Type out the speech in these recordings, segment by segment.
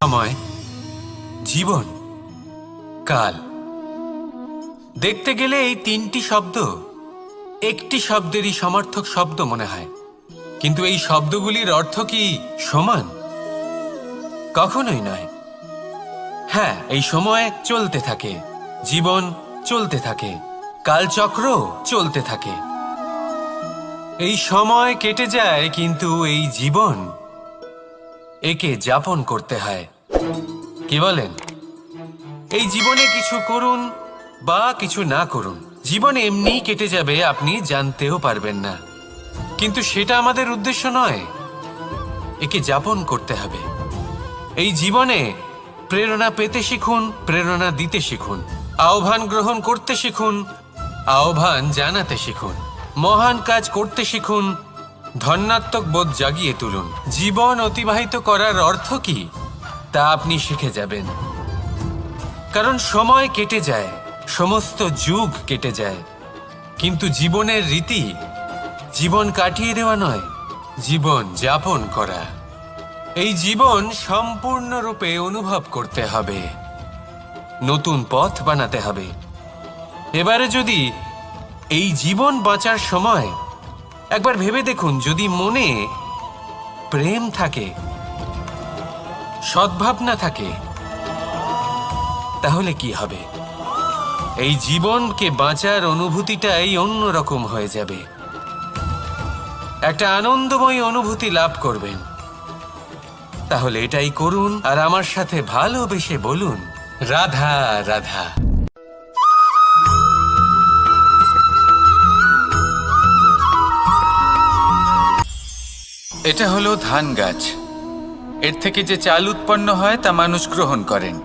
সময়, জীবন, কাল। দেখতে গেলে এই তিনটি শব্দ একটি শব্দেরই সমার্থক শব্দ মনে হয়, কিন্তু এই শব্দগুলির অর্থ কি সমান? কখনোই নয়। হ্যাঁ, এই সময় চলতে থাকে, জীবন চলতে থাকে, কালচক্র চলতে থাকে। এই সময় কেটে যায়, কিন্তু এই জীবন একে যাপন করতে হয়। কি বলেন? এই জীবনে কিছু করুন বা কিছু না করুন, জীবন এমনিই কেটে যাবে, আপনি জানতেও পারবেন না। কিন্তু সেটা আমাদের উদ্দেশ্য নয়, একে যাপন করতে হবে। এই জীবনে প্রেরণা পেতে শিখুন, প্রেরণা দিতে শিখুন, আহ্বান গ্রহণ করতে শিখুন, আহ্বান জানাতে শিখুন, মহান কাজ করতে শিখুন, ধন্যাত্মক বোধ জাগিয়ে তুলুন। জীবন অতিবাহিত করার অর্থ কি তা আপনি শিখে যাবেন। কারণ সময় কেটে যায়, সমস্ত যুগ কেটে যায়, কিন্তু জীবনের রীতি জীবন কাটিয়ে দেওয়া নয়, জীবন যাপন করা। এই জীবন সম্পূর্ণরূপে অনুভব করতে হবে, নতুন পথ বানাতে হবে। এবারে যদি এই জীবন বাঁচার সময় একবার ভেবে দেখুন, যদি মনে প্রেম থাকে, সদ্ভাবনা থাকে, তাহলে কি হবে? এই জীবনকে বাঁচার অনুভূতিটাই অন্যরকম হয়ে যাবে, একটা আনন্দময় অনুভূতি লাভ করবেন। তাহলে এটাই করুন, আর আমার সাথে ভালোবেসে বলুন, রাধা রাধা। এটা হলো ধান গাছ। এর থেকে যে চাল উৎপন্ন হয় তা মানুষ গ্রহণ করেন।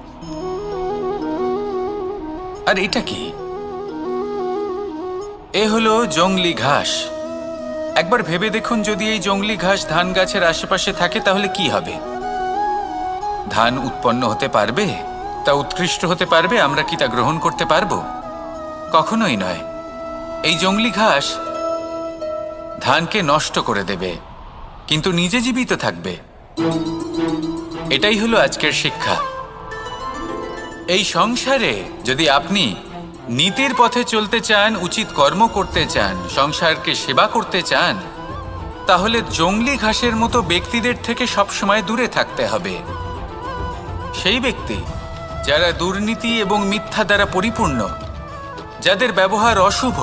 আর এটা কি? এ হলো জংলি ঘাস। একবার ভেবে দেখুন, যদি এই জংলি ঘাস ধান গাছের আশেপাশে থাকে তাহলে কি হবে? ধান উৎপন্ন হতে পারবে? তা উৎকৃষ্ট হতে পারবে? আমরা কি তা গ্রহণ করতে পারবো? কখনোই নয়। এই জংলি ঘাস ধানকে নষ্ট করে দেবে, কিন্তু নিজে জীবিত থাকবে। এটাই হলো আজকের শিক্ষা। এই সংসারে যদি আপনি নীতির পথে চলতে চান, উচিত কর্ম করতে চান, সংসারকে সেবা করতে চান, তাহলে জংলি ঘাসের মতো ব্যক্তিদের থেকে সবসময় দূরে থাকতে হবে। সেই ব্যক্তি যারা দুর্নীতি এবং মিথ্যা দ্বারা পরিপূর্ণ, যাদের ব্যবহার অশুভ,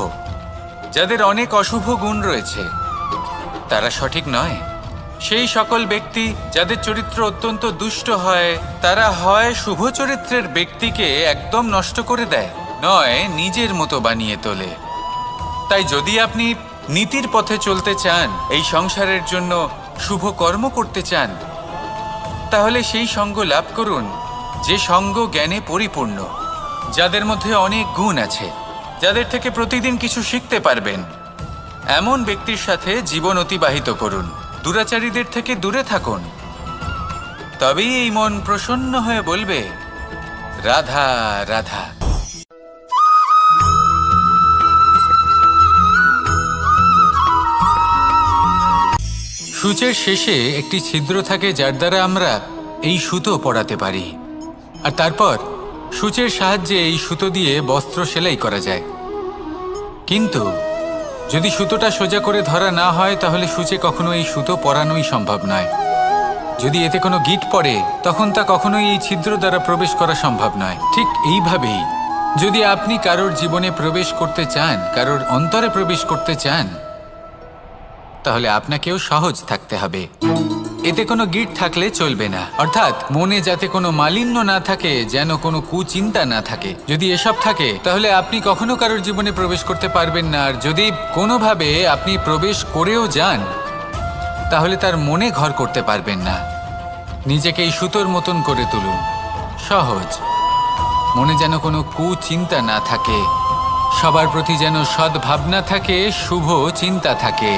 যাদের অনেক অশুভ গুণ রয়েছে, তারা সঠিক নয়। সেই সকল ব্যক্তি যাদের চরিত্র অত্যন্ত দুষ্ট হয়, তারা হয় শুভ চরিত্রের ব্যক্তিকে একদম নষ্ট করে দেয়, নয় নিজের মতো বানিয়ে তোলে। তাই যদি আপনি নীতির পথে চলতে চান, এই সংসারের জন্য শুভ কর্ম করতে চান, তাহলে সেই সঙ্গ লাভ করুন যে সঙ্গ জ্ঞানে পরিপূর্ণ, যাদের মধ্যে অনেক গুণ আছে, যাদের থেকে প্রতিদিন কিছু শিখতে পারবেন। এমন ব্যক্তির সাথে জীবন অতিবাহিত করুন, দুরাচারীদের থেকে দূরে থাকুন। তবেই এই মন প্রসন্ন হয়ে বলবে, রাধা রাধা। সূচের শেষে একটি ছিদ্র থাকে, যার দ্বারা আমরা এই সুতো পরাতে পারি, আর তারপর সূচের সাহায্যে এই সুতো দিয়ে বস্ত্র সেলাই করা যায়। কিন্তু যদি সুতোটা সোজা করে ধরা না হয়, তাহলে সূচে কখনো এই সুতো পরানোই সম্ভব নয়। যদি এতে কোনো গিঁট পড়ে, তখন তা কখনোই এই ছিদ্র দ্বারা প্রবেশ করা সম্ভব নয়। ঠিক এইভাবেই যদি আপনি কারোর জীবনে প্রবেশ করতে চান, কারোর অন্তরে প্রবেশ করতে চান, তাহলে আপনাকেও সহজ থাকতে হবে। এতে কোনো গিঁট থাকলে চলবে না, অর্থাৎ মনে যাতে কোনো মালিন্য না থাকে, যেন কোনো কুচিন্তা না থাকে। যদি এসব থাকে, তাহলে আপনি কখনো কারোর জীবনে প্রবেশ করতে পারবেন না। আর যদি কোনোভাবে আপনি প্রবেশ করেও যান, তাহলে তার মনে ঘর করতে পারবেন না। নিজেকে এই সুতোর মতন করে তুলুন, সহজ। মনে যেন কোনো কুচিন্তা না থাকে, সবার প্রতি যেন সদ্ভাবনা থাকে, শুভ চিন্তা থাকে।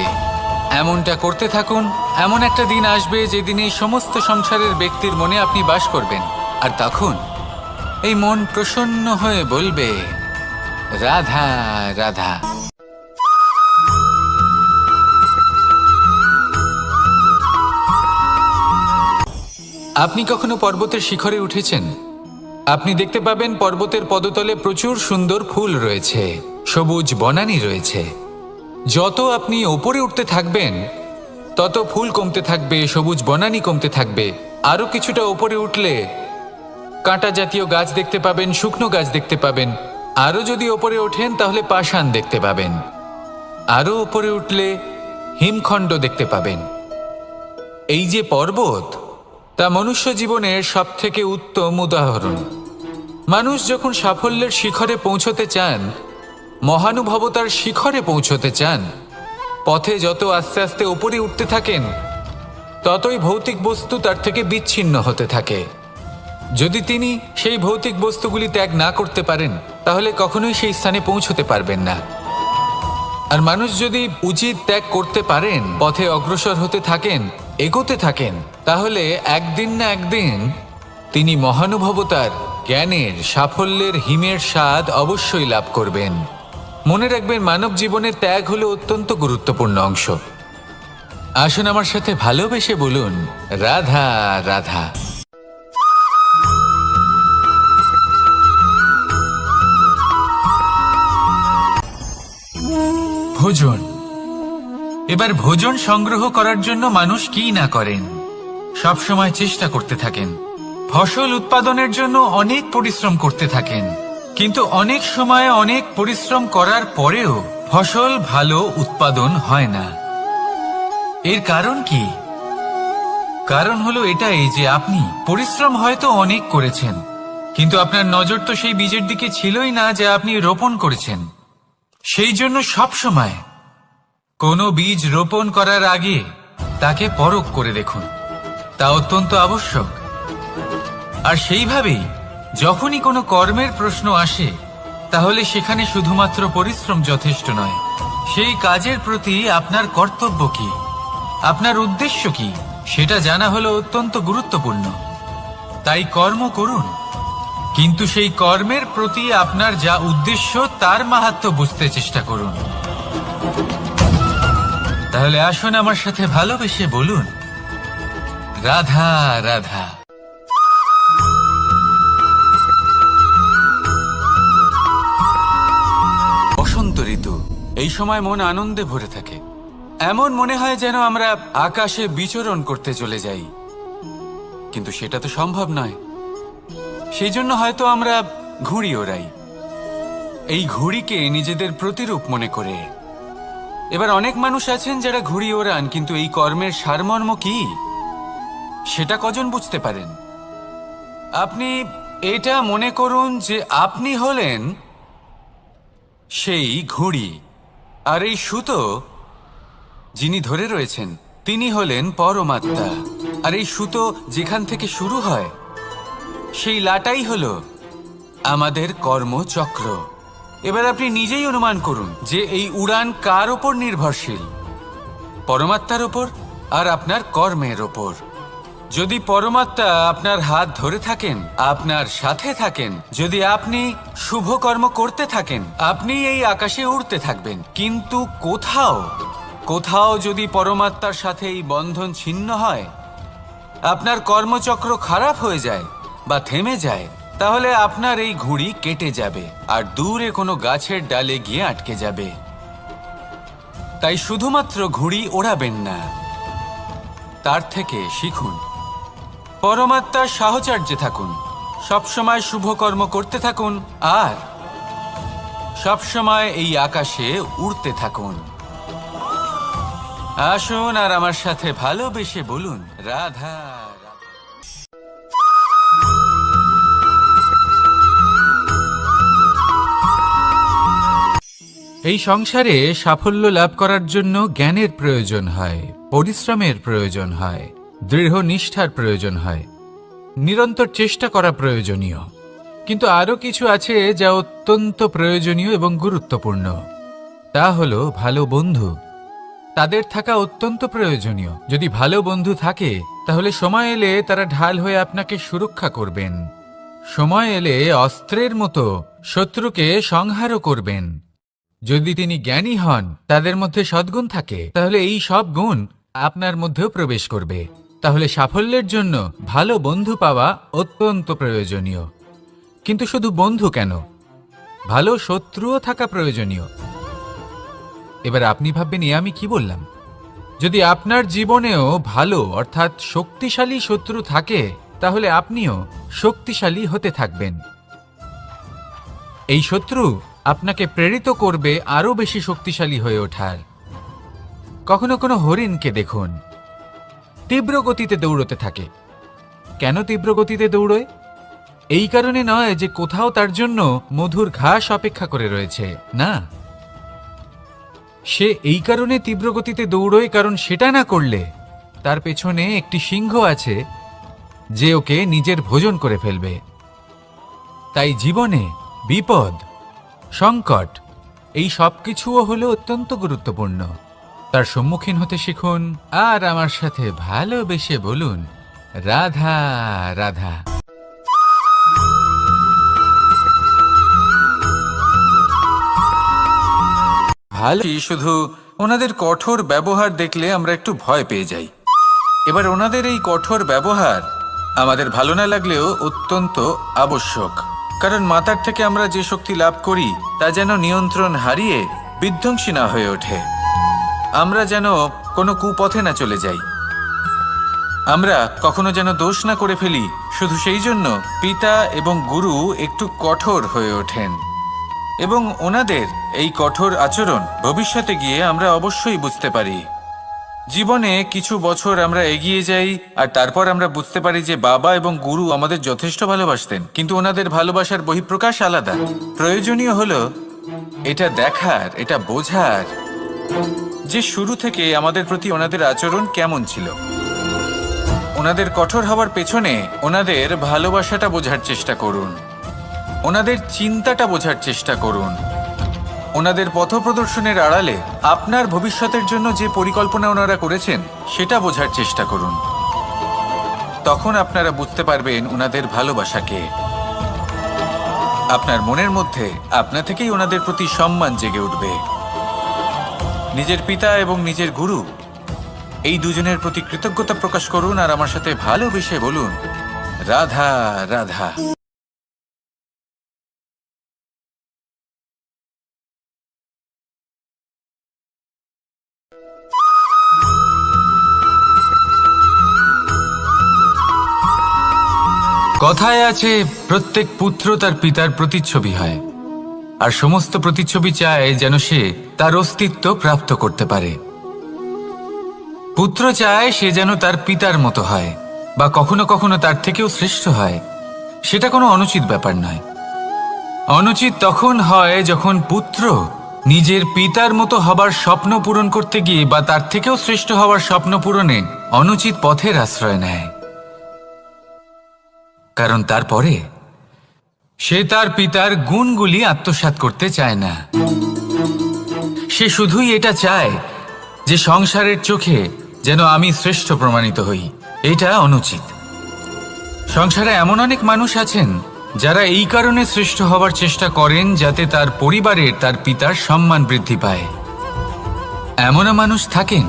এমনটা করতে থাকুন। এমন একটা দিন আসবে যেদিন এই সমস্ত সংসারের ব্যক্তির মনে আপনি বাস করবেন, আর তখন এই মন প্রসন্ন হয়ে বলবে, রাধা রাধা। আপনি কখনো পর্বতের শিখরে উঠেছেন? আপনি দেখতে পাবেন পর্বতের পদতলে প্রচুর সুন্দর ফুল রয়েছে, সবুজ বনানী রয়েছে। যত আপনি ওপরে উঠতে থাকবেন তত ফুল কমতে থাকবে, সবুজ বনানী কমতে থাকবে। আরও কিছুটা ওপরে উঠলে কাঁটা জাতীয় গাছ দেখতে পাবেন, শুকনো গাছ দেখতে পাবেন। আরও যদি ওপরে ওঠেন তাহলে পাষাণ দেখতে পাবেন। আরও ওপরে উঠলে হিমখণ্ড দেখতে পাবেন। এই যে পর্বত, তা মনুষ্য জীবনের সবথেকে উত্তম উদাহরণ। মানুষ যখন সাফল্যের শিখরে পৌঁছতে চান, মহানুভবতার শিখরে পৌঁছতে চান, পথে যত আস্তে আস্তে উপরে উঠতে থাকেন ততই ভৌতিক বস্তু তার থেকে বিচ্ছিন্ন হতে থাকে। যদি তিনি সেই ভৌতিক বস্তুগুলি ত্যাগ না করতে পারেন তাহলে কখনোই সেই স্থানে পৌঁছতে পারবেন না। আর মানুষ যদি উচিত ত্যাগ করতে পারেন, পথে অগ্রসর হতে থাকেন, এগোতে থাকেন, তাহলে একদিন না একদিন তিনি মহানুভবতার, জ্ঞানের, সাফল্যের হিমের স্বাদ অবশ্যই লাভ করবেন। মনে রাখবেন, মানব জীবনে ত্যাগ হলো অত্যন্ত গুরুত্বপূর্ণ অংশ। আসুন আমার সাথে ভালোবেসে বলুন, রাধা রাধা। ভোজন। এবার ভোজন সংগ্রহ করার জন্য মানুষ কি না করেন, সব সময় চেষ্টা করতে থাকেন। ফসল উৎপাদনের জন্য অনেক পরিশ্রম করতে থাকেন, কিন্তু অনেক সময় অনেক পরিশ্রম করার পরেও ফসল ভালো উৎপাদন হয় না। এর কারণ কি? কারণ হলো এটাই যে আপনি পরিশ্রম হয়তো অনেক করেছেন, কিন্তু আপনার নজর তো সেই বীজের দিকে ছিলই না যা আপনি রোপণ করেছেন। সেই জন্য সব সময় কোনো বীজ রোপণ করার আগে তাকে পরখ করে দেখুন, তা অত্যন্ত আবশ্যক। আর সেইভাবেই যখনই কোনো কর্মের প্রশ্ন আসে, তাহলে সেখানে শুধুমাত্র পরিশ্রম যথেষ্ট নয়। সেই কাজের প্রতি আপনার কর্তব্য কি, আপনার উদ্দেশ্য কি, সেটা জানা হলো অত্যন্ত গুরুত্বপূর্ণ। তাই কর্ম করুন, কিন্তু সেই কর্মের প্রতি আপনার যা উদ্দেশ্য তার মাহাত্ম্য বুঝতে চেষ্টা করুন। তাহলে আসুন আমার সাথে ভালোবেসে বলুন, রাধা রাধা। বসন্ত ঋতু, এই সময় মন আনন্দে ভরে থাকে। এমন মনে হয় যেন আমরা আকাশে বিচরণ করতে চলে যাই, কিন্তু সেটা তো সম্ভব নয়। সেই জন্য হয়তো আমরা ঘুড়ি ওড়াই, এই ঘুড়িকে নিজেদের প্রতিরূপ মনে করে। এবার অনেক মানুষ আছেন যারা ঘুড়ি ওড়ান, কিন্তু এই কর্মের সারমর্ম কি সেটা কজন বুঝতে পারেন? আপনি এটা মনে করুন যে আপনি হলেন সেই ঘুড়ি, আর এই সুতো যিনি ধরে রয়েছেন তিনি হলেন পরমাত্মা। আর এই সুতো যেখান থেকে শুরু হয় সেই লাটাই হলো আমাদের কর্মচক্র। এবার আপনি নিজেই অনুমান করুন যে এই উড়ান কার ওপর নির্ভরশীল, পরমাত্মার ওপর আর আপনার কর্মের ওপর। যদি পরমাত্মা আপনার হাত ধরে থাকেন, আপনার সাথে থাকেন, যদি আপনি শুভ কর্ম করতে থাকেন, আপনি এই আকাশে উড়তে থাকবেন। কিন্তু কোথাও কোথাও যদি পরমাত্মার সাথে এই বন্ধন ছিন্ন হয়, আপনার কর্মচক্র খারাপ হয়ে যায় বা থেমে যায়, তাহলে আপনার এই ঘুড়ি কেটে যাবে আর দূরে কোনো গাছের ডালে গিয়ে আটকে যাবে। তাই শুধুমাত্র ঘুড়ি ওড়াবেন না, তার থেকে শিখুন, পরমাত্মার সাহচর্যে থাকুন, সবসময় শুভ কর্ম করতে থাকুন আর সবসময় এই আকাশে উড়তে থাকুন। আসুন আর আমার সাথে ভালোবেসে বলুন, রাধা রাধা। এই সংসারে সাফল্য লাভ করার জন্য জ্ঞানের প্রয়োজন হয়, পরিশ্রমের প্রয়োজন হয়, দৃঢ় নিষ্ঠার প্রয়োজন হয়, নিরন্তর চেষ্টা করা প্রয়োজনীয়। কিন্তু আরও কিছু আছে যা অত্যন্ত প্রয়োজনীয় এবং গুরুত্বপূর্ণ। তা হলো ভালো বন্ধু। তাদের থাকা অত্যন্ত প্রয়োজনীয়। যদি ভালো বন্ধু থাকে তাহলে সময় এলে তারা ঢাল হয়ে আপনাকে সুরক্ষা করবেন। সময় এলে অস্ত্রের মতো শত্রুকে সংহারও করবেন। যদি তিনি জ্ঞানী হন, তাদের মধ্যে সদ্গুণ থাকে, তাহলে এই সব গুণ আপনার মধ্যেও প্রবেশ করবে। তাহলে সাফল্যের জন্য ভালো বন্ধু পাওয়া অত্যন্ত প্রয়োজনীয়। কিন্তু শুধু বন্ধু কেন, ভালো শত্রুও থাকা প্রয়োজনীয়। এবার আপনি ভাববেন, আমি কি বললাম? যদি আপনার জীবনেও ভালো অর্থাৎ শক্তিশালী শত্রু থাকে, তাহলে আপনিও শক্তিশালী হতে থাকবেন। এই শত্রু আপনাকে প্রেরিত করবে আরও বেশি শক্তিশালী হয়ে ওঠার। কখনো কোনো হরিণকে দেখুন, তীব্র গতিতে দৌড়তে থাকে। কেন তীব্র গতিতে দৌড়য়? এই কারণে নয় যে কোথাও তার জন্য মধুর ঘাস অপেক্ষা করে রয়েছে, না। সে এই কারণে তীব্র গতিতে দৌড়য় কারণ সেটা না করলে তার পেছনে একটি সিংহ আছে যে ওকে নিজের ভোজন করে ফেলবে। তাই জীবনে বিপদ, সংকট এই সব কিছুও হলো অত্যন্ত গুরুত্বপূর্ণ। তার সম্মুখীন হতে শিখুন আর আমার সাথে ভালোবেসে বলুন, রাধা রাধা। ভালো শুধু ওনাদের কঠোর ব্যবহার দেখলে আমরা একটু ভয় পেয়ে যাই। এবার ওনাদের এই কঠোর ব্যবহার আমাদের ভালো না লাগলেও অত্যন্ত আবশ্যক, কারণ মাতার থেকে আমরা যে শক্তি লাভ করি তা যেন নিয়ন্ত্রণ হারিয়ে বিধ্বংসী না হয়ে ওঠে। আমরা যেন কোনো কুপথে না চলে যাই, আমরা কখনো যেন দোষ না করে ফেলি। শুধু সেই জন্য পিতা এবং গুরু একটু কঠোর হয়ে ওঠেন, এবং ওনাদের এই কঠোর আচরণ ভবিষ্যতে গিয়ে আমরা অবশ্যই বুঝতে পারি। জীবনে কিছু বছর আমরা এগিয়ে যাই আর তারপর আমরা বুঝতে পারি যে বাবা এবং গুরু আমাদের যথেষ্ট ভালোবাসতেন, কিন্তু ওনাদের ভালোবাসার বহিঃপ্রকাশ আলাদা। প্রয়োজনীয় হলো এটা দেখার, এটা বোঝার যে শুরু থেকে আমাদের প্রতি ওনাদের আচরণ কেমন ছিল। ওনাদের কঠোর হওয়ার পেছনে ওনাদের ভালোবাসাটা বোঝার চেষ্টা করুন, ওনাদের চিন্তাটা বোঝার চেষ্টা করুন, ওনাদের পথপ্রদর্শনের আড়ালে আপনার ভবিষ্যতের জন্য যে পরিকল্পনা ওনারা করেছেন সেটা বোঝার চেষ্টা করুন। তখন আপনারা বুঝতে পারবেন ওনাদের ভালোবাসাকে। আপনার মনের মধ্যে আপনা থেকেই ওনাদের প্রতি সম্মান জেগে উঠবে। নিজের পিতা এবং নিজের গুরু এই দুজনের প্রতি কৃতজ্ঞতা প্রকাশ করুন আর আমার সাথে ভালোবেসে বলুন, রাধা রাধা। কথায় আছে, প্রত্যেক পুত্র তার পিতার প্রতিচ্ছবি হয়, আর সমস্ত প্রতিচ্ছবি চায় যেন সে তার অস্তিত্ব প্রাপ্ত করতে পারে। পুত্র চায় সে যেন তার পিতার মতো হয়, বা কখনো কখনো তার থেকেও শ্রেষ্ঠ হয়। সেটা কোনো অনুচিত ব্যাপার নয়। অনুচিত তখন হয় যখন পুত্র নিজের পিতার মতো হবার স্বপ্ন পূরণ করতে গিয়ে বা তার থেকেও শ্রেষ্ঠ হওয়ার স্বপ্ন পূরণে অনুচিত পথের আশ্রয় নেয়। কারণ তারপরে সে তার পিতার গুণগুলি আত্মসাৎ করতে চায় না। সে শুধুই এটা চায় যে সংসারের চোখে যেন আমি শ্রেষ্ঠ প্রমাণিত হই। এটা অনুচিত। সংসারে এমন অনেক মানুষ আছেন যারা এই কারণে শ্রেষ্ঠ হওয়ার চেষ্টা করেন যাতে তার পরিবারের তার পিতার সম্মান বৃদ্ধি পায়। এমনও মানুষ থাকেন,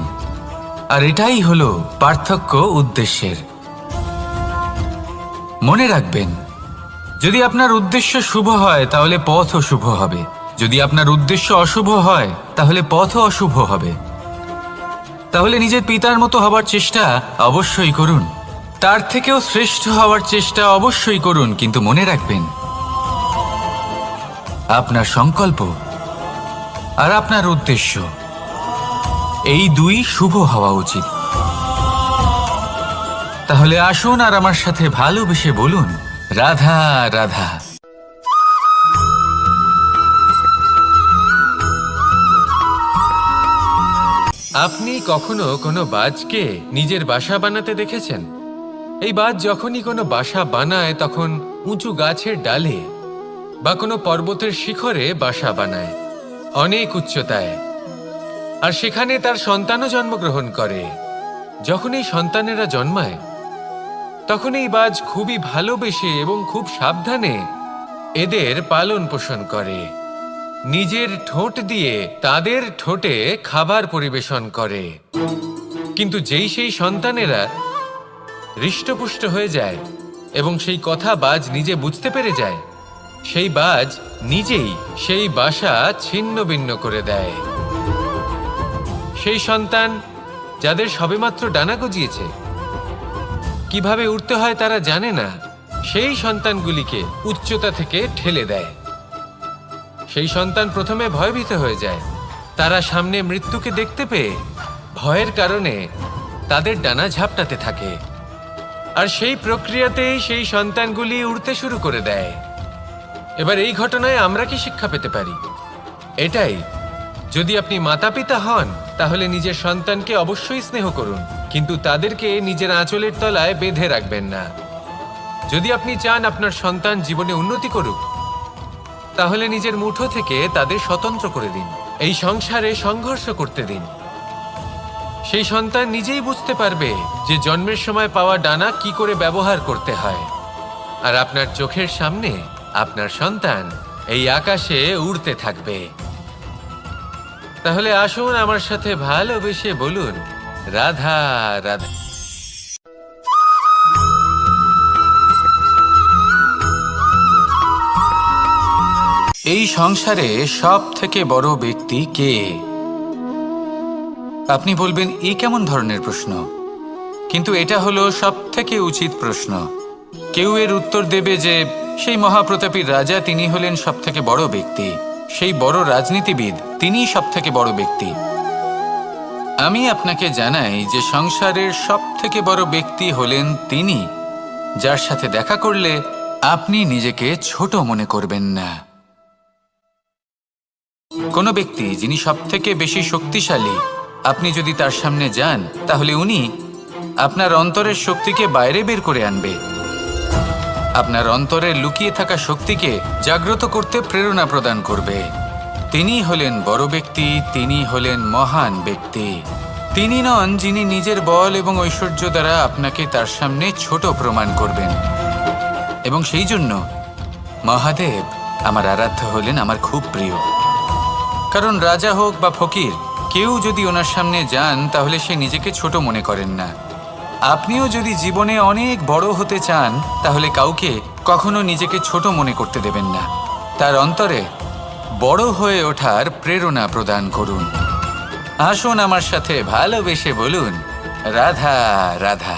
আর এটাই হলো পার্থক্য উদ্দেশ্যের। মনে রাখবেন, যদি আপনার উদ্দেশ্য শুভ হয় তাহলে পথও শুভ হবে, যদি আপনার উদ্দেশ্য অশুভ হয় তাহলে পথও অশুভ হবে। তাহলে নিজের পিতার মতো হবার চেষ্টা অবশ্যই করুন, তার থেকেও শ্রেষ্ঠ হওয়ার চেষ্টা অবশ্যই করুন, কিন্তু মনে রাখবেন আপনার সংকল্প আর আপনার উদ্দেশ্য এই দুই শুভ হওয়া উচিত। তাহলে আসুন আর আমার সাথে ভালোবেসে বলুন, রাধা রাধা। আপনি কখনো কোনো বাজকে নিজের বাসা বানাতে দেখেছেন? এই বাজ যখনই কোনো বাসা বানায় তখন উঁচু গাছের ডালে বা কোনো পর্বতের শিখরে বাসা বানায়, অনেক উচ্চতায়, আর সেখানে তার সন্তানও জন্মগ্রহণ করে। যখন এই সন্তানেরা জন্মায় তখন এই বাজ খুবই ভালোবেসে এবং খুব সাবধানে এদের পালন পোষণ করে। নিজের ঠোঁট দিয়ে তাদের ঠোঁটে খাবার পরিবেশন করে। কিন্তু যেই সেই সন্তানেরা হৃষ্টপুষ্ট হয়ে যায় এবং সেই কথা বাজ নিজে বুঝতে পেরে যায়, সেই বাজ নিজেই সেই বাসা ছিন্ন ভিন্ন করে দেয়। সেই সন্তান যাদের সবেমাত্র ডানা গজিয়েছে, কিভাবে উড়তে হয় তারা জানে না, সেই সন্তানগুলিকে উচ্চতা থেকে ঠেলে দেয়। সেই সন্তান প্রথমে ভয়ভীত হয়ে যায়। তারা সামনে মৃত্যুকে দেখতে পেয়ে ভয়ের কারণে তাদের ডানা ঝাপটাতে থাকে, আর সেই প্রক্রিয়াতেই সেই সন্তানগুলি উড়তে শুরু করে দেয়। এবার এই ঘটনায় আমরা কি শিক্ষা পেতে পারি? এটাই, যদি আপনি মাতাপিতা হন তাহলে নিজের সন্তানকে অবশ্যই স্নেহ করুন, কিন্তু তাদেরকে নিজের আঁচলের তলায় বেঁধে রাখবেন না। যদি আপনি চান আপনার সন্তান জীবনে উন্নতি করুক, তাহলে নিজের মুঠো থেকে তাদের স্বতন্ত্র করে দিন। এই সংসারে সংঘর্ষ করতে দিন। সেই সন্তান নিজেই বুঝতে পারবে যে জন্মের সময় পাওয়া ডানা কি করে ব্যবহার করতে হয়। আর আপনার চোখের সামনে আপনার সন্তান এই আকাশে উড়তে থাকবে। তাহলে আসুন আমার সাথে ভালোবেসে বলুন, রাধা রাধা। এই সংসারে সব থেকে বড় ব্যক্তি কে? আপনি বলবেন এ কেমন ধরনের প্রশ্ন, কিন্তু এটা হলো সব থেকে উচিত প্রশ্ন। কেউ এর উত্তর দেবে যে সেই মহাপ্রতাপী রাজা, তিনি হলেন সব থেকে বড় ব্যক্তি, সেই বড় রাজনীতিবিদ, তিনিই সব থেকে বড় ব্যক্তি। আমি আপনাকে জানাই যে সংসারের সব থেকে বড় ব্যক্তি হলেন তিনি, যার সাথে দেখা করলে আপনি নিজেকে ছোট মনে করবেন না। কোনো ব্যক্তি যিনি সব থেকে বেশি শক্তিশালী, আপনি যদি তার সামনে যান তাহলে উনি আপনার অন্তরের শক্তিকে বাইরে বের করে আনবে, আপনার অন্তরে লুকিয়ে থাকা শক্তিকে জাগ্রত করতে প্রেরণা প্রদান করবে। তিনি হলেন বড় ব্যক্তি, তিনি হলেন মহান ব্যক্তি। তিনি নন যিনি নিজের বল এবং ঐশ্বর্য দ্বারা আপনাকে তার সামনে ছোট প্রমাণ করবেন। এবং সেই জন্য মহাদেব আমার আরাধ্য হলেন আমার খুব প্রিয়। কারণ রাজা হোক বা ফকির, কেউ যদি ওনার সামনে যান তাহলে সে নিজেকে ছোট মনে করেন না। আপনিও যদি জীবনে অনেক বড় হতে চান তাহলে কাউকে কখনো নিজেকে ছোট মনে করতে দেবেন না। তার অন্তরে বড় হয়ে ওঠার প্রেরণা প্রদান করুন। আসুন আমার সাথে ভালোবেসে বলুন, রাধা রাধা।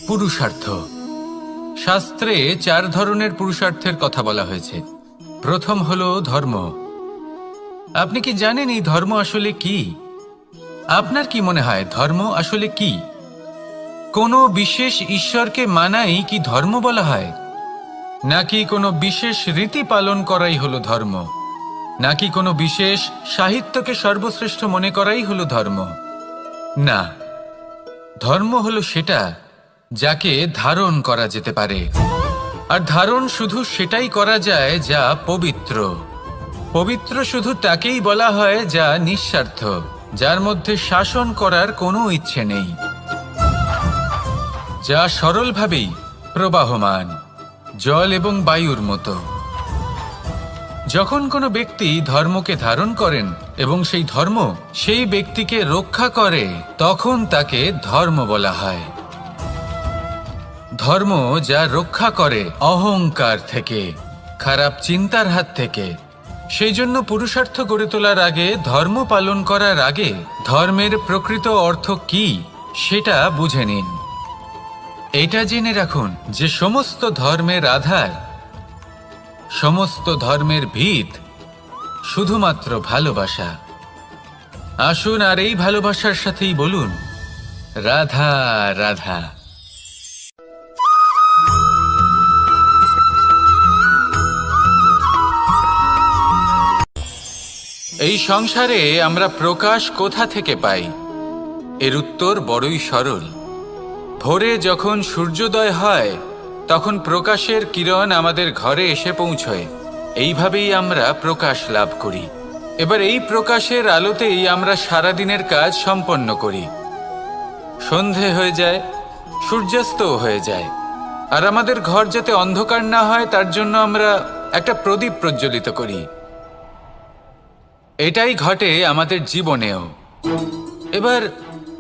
পুরুষার্থ। শাস্ত্রে 4 ধরনের পুরুষার্থের কথা বলা হয়েছে। প্রথম হলো ধর্ম। আপনি কি জানেন এই ধর্ম আসলে কি? আপনার কি মনে হয় ধর্ম আসলে কি? কোনো বিশেষ ঈশ্বরকে মানাই কি ধর্ম বলা হয়? নাকি কোনো বিশেষ রীতি পালন করাই হলো ধর্ম? নাকি কোনো বিশেষ সাহিত্যকে সর্বশ্রেষ্ঠ মনে করাই হলো ধর্ম? না, ধর্ম হলো সেটা যাকে ধারণ করা যেতে পারে। আর ধারণ শুধু সেটাই করা যায় যা পবিত্র। পবিত্র শুধু তাকেই বলা হয় যা নিঃস্বার্থ, যার মধ্যে শাসন করার কোনো ইচ্ছে নেই, যা সরলভাবেই প্রবাহমান, জল এবং বায়ুর মতো। যখন কোনো ব্যক্তি ধর্মকে ধারণ করেন এবং সেই ধর্ম সেই ব্যক্তিকে রক্ষা করে, তখন তাকে ধর্ম বলা হয়। ধর্ম যা রক্ষা করে অহংকার থেকে, খারাপ চিন্তার হাত থেকে। সেই জন্য পুরুষার্থ গড়ে তোলার আগে, ধর্ম পালন করার আগে ধর্মের প্রকৃত অর্থ কি সেটা বুঝে নিন। এটা জেনে রাখুন যে সমস্ত ধর্মের আধার, সমস্ত ধর্মের ভিত শুধুমাত্র ভালোবাসা। আসুন আর এই ভালোবাসার সাথেই বলুন, রাধা রাধা। এই সংসারে আমরা প্রকাশ কোথা থেকে পাই? এর উত্তর বড়ই সরল। ভোরে যখন সূর্যোদয় হয় তখন প্রকাশের কিরণ আমাদের ঘরে এসে পৌঁছয়। এইভাবেই আমরা প্রকাশ লাভ করি। এবার এই প্রকাশের আলোতেই আমরা সারাদিনের কাজ সম্পন্ন করি। সন্ধে হয়ে যায়, সূর্যাস্তও হয়ে যায়। আর আমাদের ঘর যাতে অন্ধকার না হয় তার জন্য আমরা একটা প্রদীপ প্রজ্বলিত করি। এটাই ঘটে আমাদের জীবনেও। এবার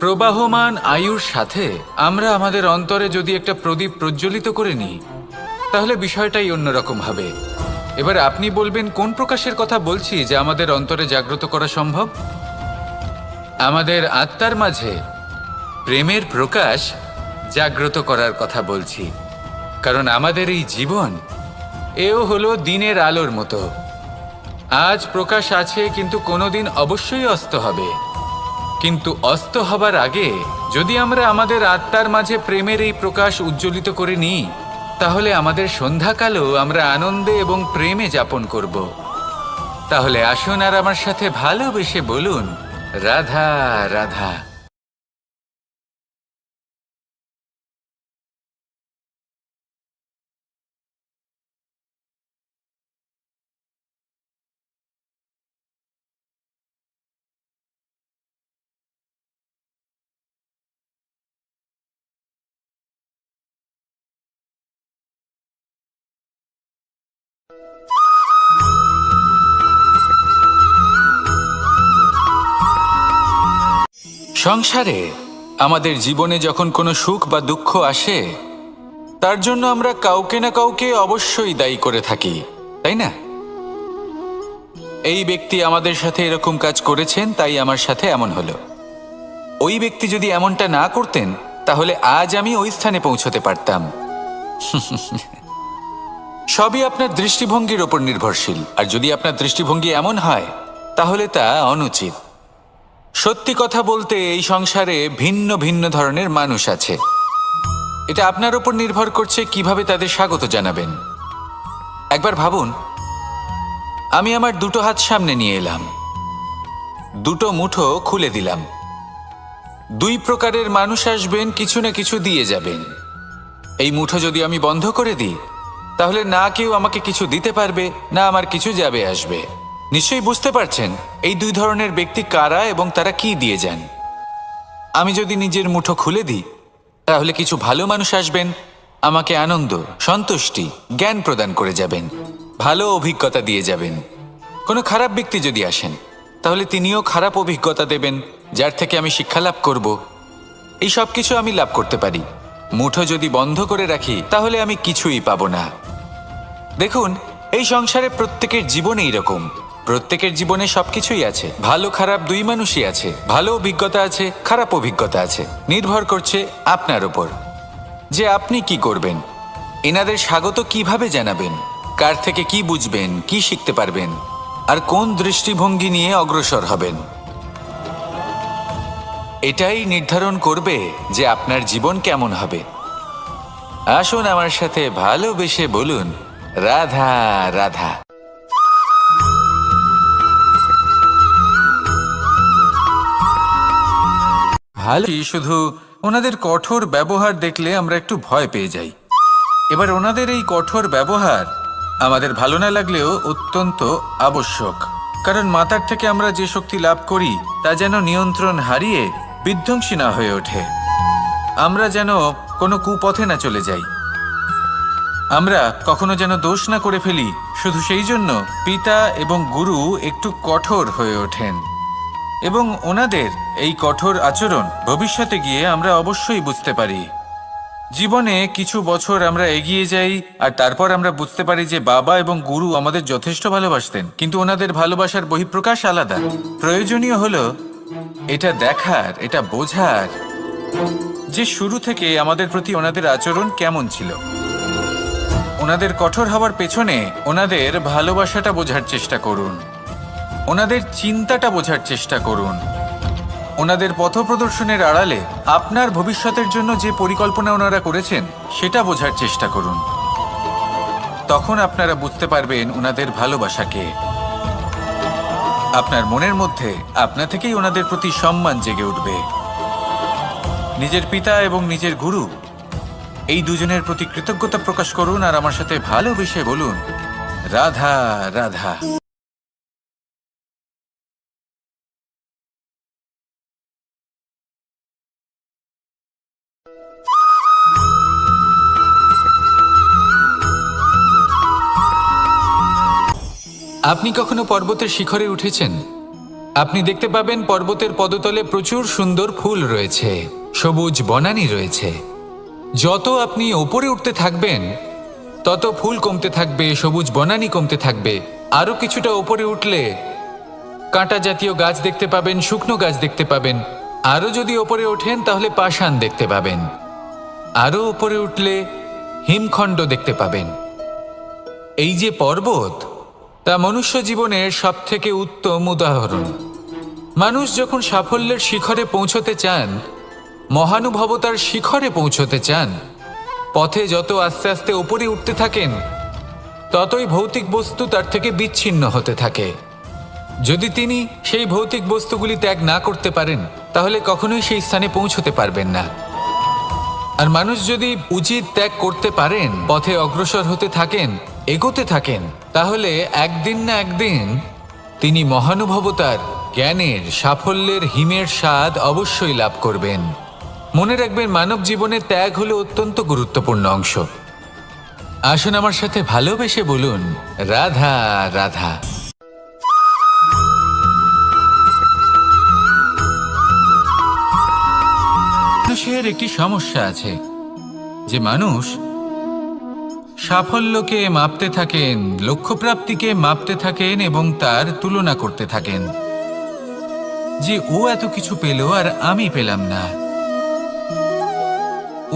প্রবাহমান আয়ুর সাথে আমরা আমাদের অন্তরে যদি একটা প্রদীপ প্রজ্বলিত করে নিই, তাহলে বিষয়টাই অন্যরকম হবে। এবার আপনি বলবেন কোন প্রকাশের কথা বলছি যা আমাদের অন্তরে জাগ্রত করা সম্ভব? আমাদের আত্মার মাঝে প্রেমের প্রকাশ জাগ্রত করার কথা বলছি। কারণ আমাদের এই জীবন এও হলো দিনের আলোর মতো। আজ প্রকাশ আছে, কিন্তু কোনোদিন অবশ্যই অস্ত হবে। কিন্তু অস্ত হবার আগে যদি আমরা আমাদের আত্মার মাঝে প্রেমের এই প্রকাশ উজ্জ্বলিত করে নিই, তাহলে আমাদের সন্ধ্যাকালও আমরা আনন্দে এবং প্রেমে যাপন করব। তাহলে আসুন আর আমার সাথে ভালোবেসে বলুন, রাধা রাধা। সংসারে আমাদের জীবনে যখন কোনো সুখ বা দুঃখ আসে, তার জন্য আমরা কাউকে না কাউকে অবশ্যই দায়ী করে থাকি, তাই না? এই ব্যক্তি আমাদের সাথে এরকম কাজ করেছেন, তাই আমার সাথে এমন হলো। ওই ব্যক্তি যদি এমনটা না করতেন, তাহলে আজ আমি ওই স্থানে পৌঁছতে পারতাম। সবই আপনার দৃষ্টিভঙ্গির ওপর নির্ভরশীল। আর যদি আপনার দৃষ্টিভঙ্গি এমন হয়, তাহলে তা অনুচিত। সত্যি কথা বলতে এই সংসারে ভিন্ন ভিন্ন ধরনের মানুষ আছে। এটা আপনার ওপর নির্ভর করছে কিভাবে তাদের স্বাগত জানাবেন। একবার ভাবুন, আমি আমার দুটো হাত সামনে নিয়ে এলাম, দুটো মুঠো খুলে দিলাম। দুই প্রকারের মানুষ আসবেন, কিছু না কিছু দিয়ে যাবেন। এই মুঠো যদি আমি বন্ধ করে দিই, তাহলে না কেউ আমাকে কিছু দিতে পারবে, না আমার কিছু যাবে আসবে। নিশ্চয়ই বুঝতে পারছেন এই দুই ধরনের ব্যক্তি কারা এবং তারা কি দিয়ে যান। আমি যদি নিজের মুঠো খুলে দিই, তাহলে কিছু ভালো মানুষ আসবেন, আমাকে আনন্দ, সন্তুষ্টি, জ্ঞান প্রদান করে যাবেন, ভালো অভিজ্ঞতা দিয়ে যাবেন। কোনো খারাপ ব্যক্তি যদি আসেন, তাহলে তিনিও খারাপ অভিজ্ঞতা দেবেন, যার থেকে আমি শিক্ষা লাভ করব। এই সব কিছু আমি লাভ করতে পারি। মুঠো যদি বন্ধ করে রাখি, তাহলে আমি কিছুই পাবো না। দেখুন, এই সংসারে প্রত্যেকের জীবনে এইরকম। প্রত্যেকের জীবনে সবকিছুই আছে, ভালো খারাপ দুই মানুষই আছে। ভালো অভিজ্ঞতা আছে, খারাপ অভিজ্ঞতা আছে। নির্ভর করছে আপনার উপর যে আপনি কি করবেন, এনাদের স্বাগত কিভাবে জানাবেন, কার থেকে কি বুঝবেন, কি শিখতে পারবেন, আর কোন দৃষ্টিভঙ্গি নিয়ে অগ্রসর হবেন। এটাই নির্ধারণ করবে যে আপনার জীবন কেমন হবে। আসুন আমার সাথে ভালোবেসে বলুন, রাধা রাধা। ভালো, শুধু ওনাদের কঠোর ব্যবহার দেখলে আমরা একটু ভয় পেয়ে যাই। এবার ওনাদের এই কঠোর ব্যবহার আমাদের ভালো না লাগলেও অত্যন্ত আবশ্যক। কারণ মাতার থেকে আমরা যে শক্তি লাভ করি, তা যেন নিয়ন্ত্রণ হারিয়ে বিধ্বংসী না হয়ে ওঠে। আমরা যেন কোনো কুপথে না চলে যাই, আমরা কখনো যেন দোষ না করে ফেলি। শুধু সেই জন্য পিতা এবং গুরু একটু কঠোর হয়ে ওঠেন, এবং ওনাদের এই কঠোর আচরণ ভবিষ্যতে গিয়ে আমরা অবশ্যই বুঝতে পারি। জীবনে কিছু বছর আমরা এগিয়ে যাই, আর তারপর আমরা বুঝতে পারি যে বাবা এবং গুরু আমাদের যথেষ্ট ভালোবাসতেন, কিন্তু ওনাদের ভালোবাসার বহিঃপ্রকাশ আলাদা। প্রয়োজনীয় হলো এটা দেখার, এটা বোঝার যে শুরু থেকে আমাদের প্রতি ওনাদের আচরণ কেমন ছিল। ওনাদের কঠোর হওয়ার পেছনে ওনাদের ভালোবাসাটা বোঝার চেষ্টা করুন, ওনাদের চিন্তাটা বোঝার চেষ্টা করুন। ওনাদের পথপ্রদর্শনের আড়ালে আপনার ভবিষ্যতের জন্য যে পরিকল্পনা ওনারা করেছেন, সেটা বোঝার চেষ্টা করুন। তখন আপনারা বুঝতে পারবেন ওনাদের ভালোবাসাকে। আপনার মনের মধ্যে আপনা থেকেই ওনাদের প্রতি সম্মান জেগে উঠবে। নিজের পিতা এবং নিজের গুরু, এই দুজনের প্রতি কৃতজ্ঞতা প্রকাশ করুন আর আমার সাথে ভালোবেসে বলুন, রাধা রাধা। আপনি কখনো পর্বতের শিখরে উঠেছেন? আপনি দেখতে পাবেন পর্বতের পদতলে প্রচুর সুন্দর ফুল রয়েছে, সবুজ বনানী রয়েছে। যত আপনি ওপরে উঠতে থাকবেন তত ফুল কমতে থাকবে, সবুজ বনানী কমতে থাকবে। আরও কিছুটা ওপরে উঠলে কাঁটা জাতীয় গাছ দেখতে পাবেন, শুকনো গাছ দেখতে পাবেন। আরও যদি ওপরে ওঠেন তাহলে পাষাণ দেখতে পাবেন। আরও ওপরে উঠলে হিমখণ্ড দেখতে পাবেন। এই যে পর্বত, তা মনুষ্য জীবনের সবথেকে উত্তম উদাহরণ। মানুষ যখন সাফল্যের শিখরে পৌঁছতে চান, মহানুভবতার শিখরে পৌঁছতে চান, পথে যত আস্তে আস্তে উপরে উঠতে থাকেন ততই ভৌতিক বস্তু তার থেকে বিচ্ছিন্ন হতে থাকে। যদি তিনি সেই ভৌতিক বস্তুগুলি ত্যাগ না করতে পারেন তাহলে কখনোই সেই স্থানে পৌঁছতে পারবেন না। আর মানুষ যদি উচিত ত্যাগ করতে পারেন, পথে অগ্রসর হতে থাকেন, এগোতে থাকেন, তাহলে একদিন না একদিন তিনি মহানুভবতার, জ্ঞানের, সাফল্যের হিমের স্বাদ অবশ্যই লাভ করবেন। মনে রাখবেন, মানব জীবনে ত্যাগ হলো অত্যন্ত গুরুত্বপূর্ণ অংশ। আসুন আমার সাথে ভালোবেসে বলুন, রাধা রাধা। মানুষের একটি সমস্যা আছে যে মানুষ সাফল্যকে মাপতে থাকেন, লক্ষ্যপ্রাপ্তিকে মাপতে থাকেন এবং তার তুলনা করতে থাকেন যে ও এত কিছু পেল আর আমি পেলাম না,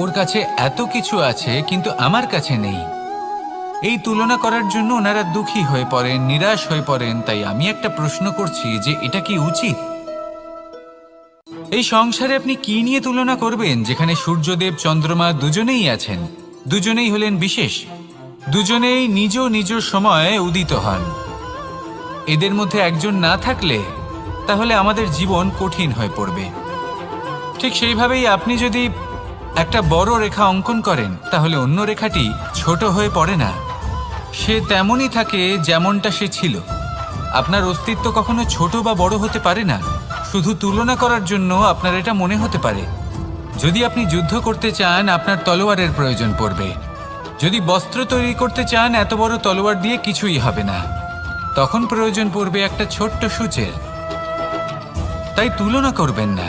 ওর কাছে এত কিছু আছে কিন্তু আমার কাছে নেই। এই তুলনা করার জন্য ওনারা দুঃখী হয়ে পড়েন, নিরাশ হয়ে পড়েন। তাই আমি একটা প্রশ্ন করছি যে এটা কি উচিত? এই সংসারে আপনি কি নিয়ে তুলনা করবেন, যেখানে সূর্যদেব, চন্দ্রমা দুজনেই আছেন, দুজনেই হলেন বিশেষ, দুজনেই নিজ নিজ সময়ে উদিত হন। এদের মধ্যে একজন না থাকলে তাহলে আমাদের জীবন কঠিন হয়ে পড়বে। ঠিক সেইভাবেই আপনি যদি একটা বড় রেখা অঙ্কন করেন তাহলে অন্য রেখাটি ছোট হয়ে পড়ে না, সে তেমনই থাকে যেমনটা সে ছিল। আপনার অস্তিত্ব কখনো ছোট বা বড় হতে পারে না। শুধু তুলনা করার জন্য আপনার এটা মনে হতে পারে। যদি আপনি যুদ্ধ করতে চান, আপনার তলোয়ারের প্রয়োজন পড়বে। যদি বস্ত্র তৈরি করতে চান, এত বড় তলোয়ার দিয়ে কিছুই হবে না, তখন প্রয়োজন পড়বে একটা ছোট্ট সূচের। তাই তুলনা করবেন না,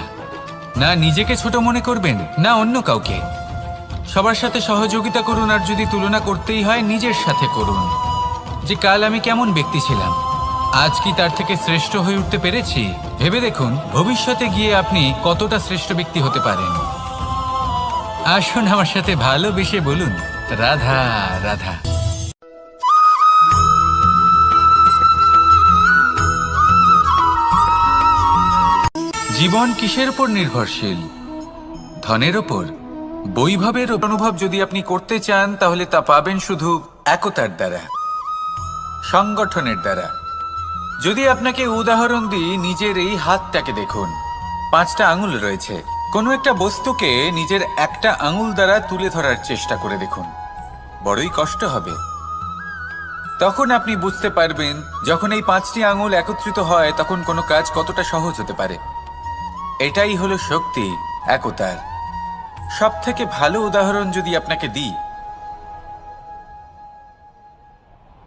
না নিজেকে ছোট মনে করবেন, না অন্য কাউকে। সবার সাথে সহযোগিতা করুন, আর যদি তুলনা করতেই হয় নিজের সাথে করুন, যে কাল আমি কেমন ব্যক্তি ছিলাম, আজ কি তার থেকে শ্রেষ্ঠ হয়ে উঠতে পেরেছি। ভেবে দেখুন ভবিষ্যতে গিয়ে আপনি কতটা শ্রেষ্ঠ ব্যক্তি হতে পারেন। আসুন আমার সাথে ভালোবেসে বলুন, রাধা রাধা। জীবন কিসের উপর নির্ভরশীল? ধনের ওপর, বৈভবের অনুভব যদি আপনি করতে চান তাহলে তা পাবেন শুধু একতার দ্বারা, সংগঠনের দ্বারা। যদি আপনাকে উদাহরণ দিই, নিজের এই হাতটাকে দেখুন, 5টা আঙুল রয়েছে। কোনো একটা বস্তুকে নিজের একটা আঙুল দ্বারা তুলে ধরার চেষ্টা করে দেখুন, বড়ই কষ্ট হবে। তখন আপনি বুঝতে পারবেন যখন এই 5টি আঙুল একত্রিত হয় তখন কোনো কাজ কতটা সহজ হতে পারে। এটাই হলো শক্তি, একতার। সব থেকে ভালো উদাহরণ যদি আপনাকে দিই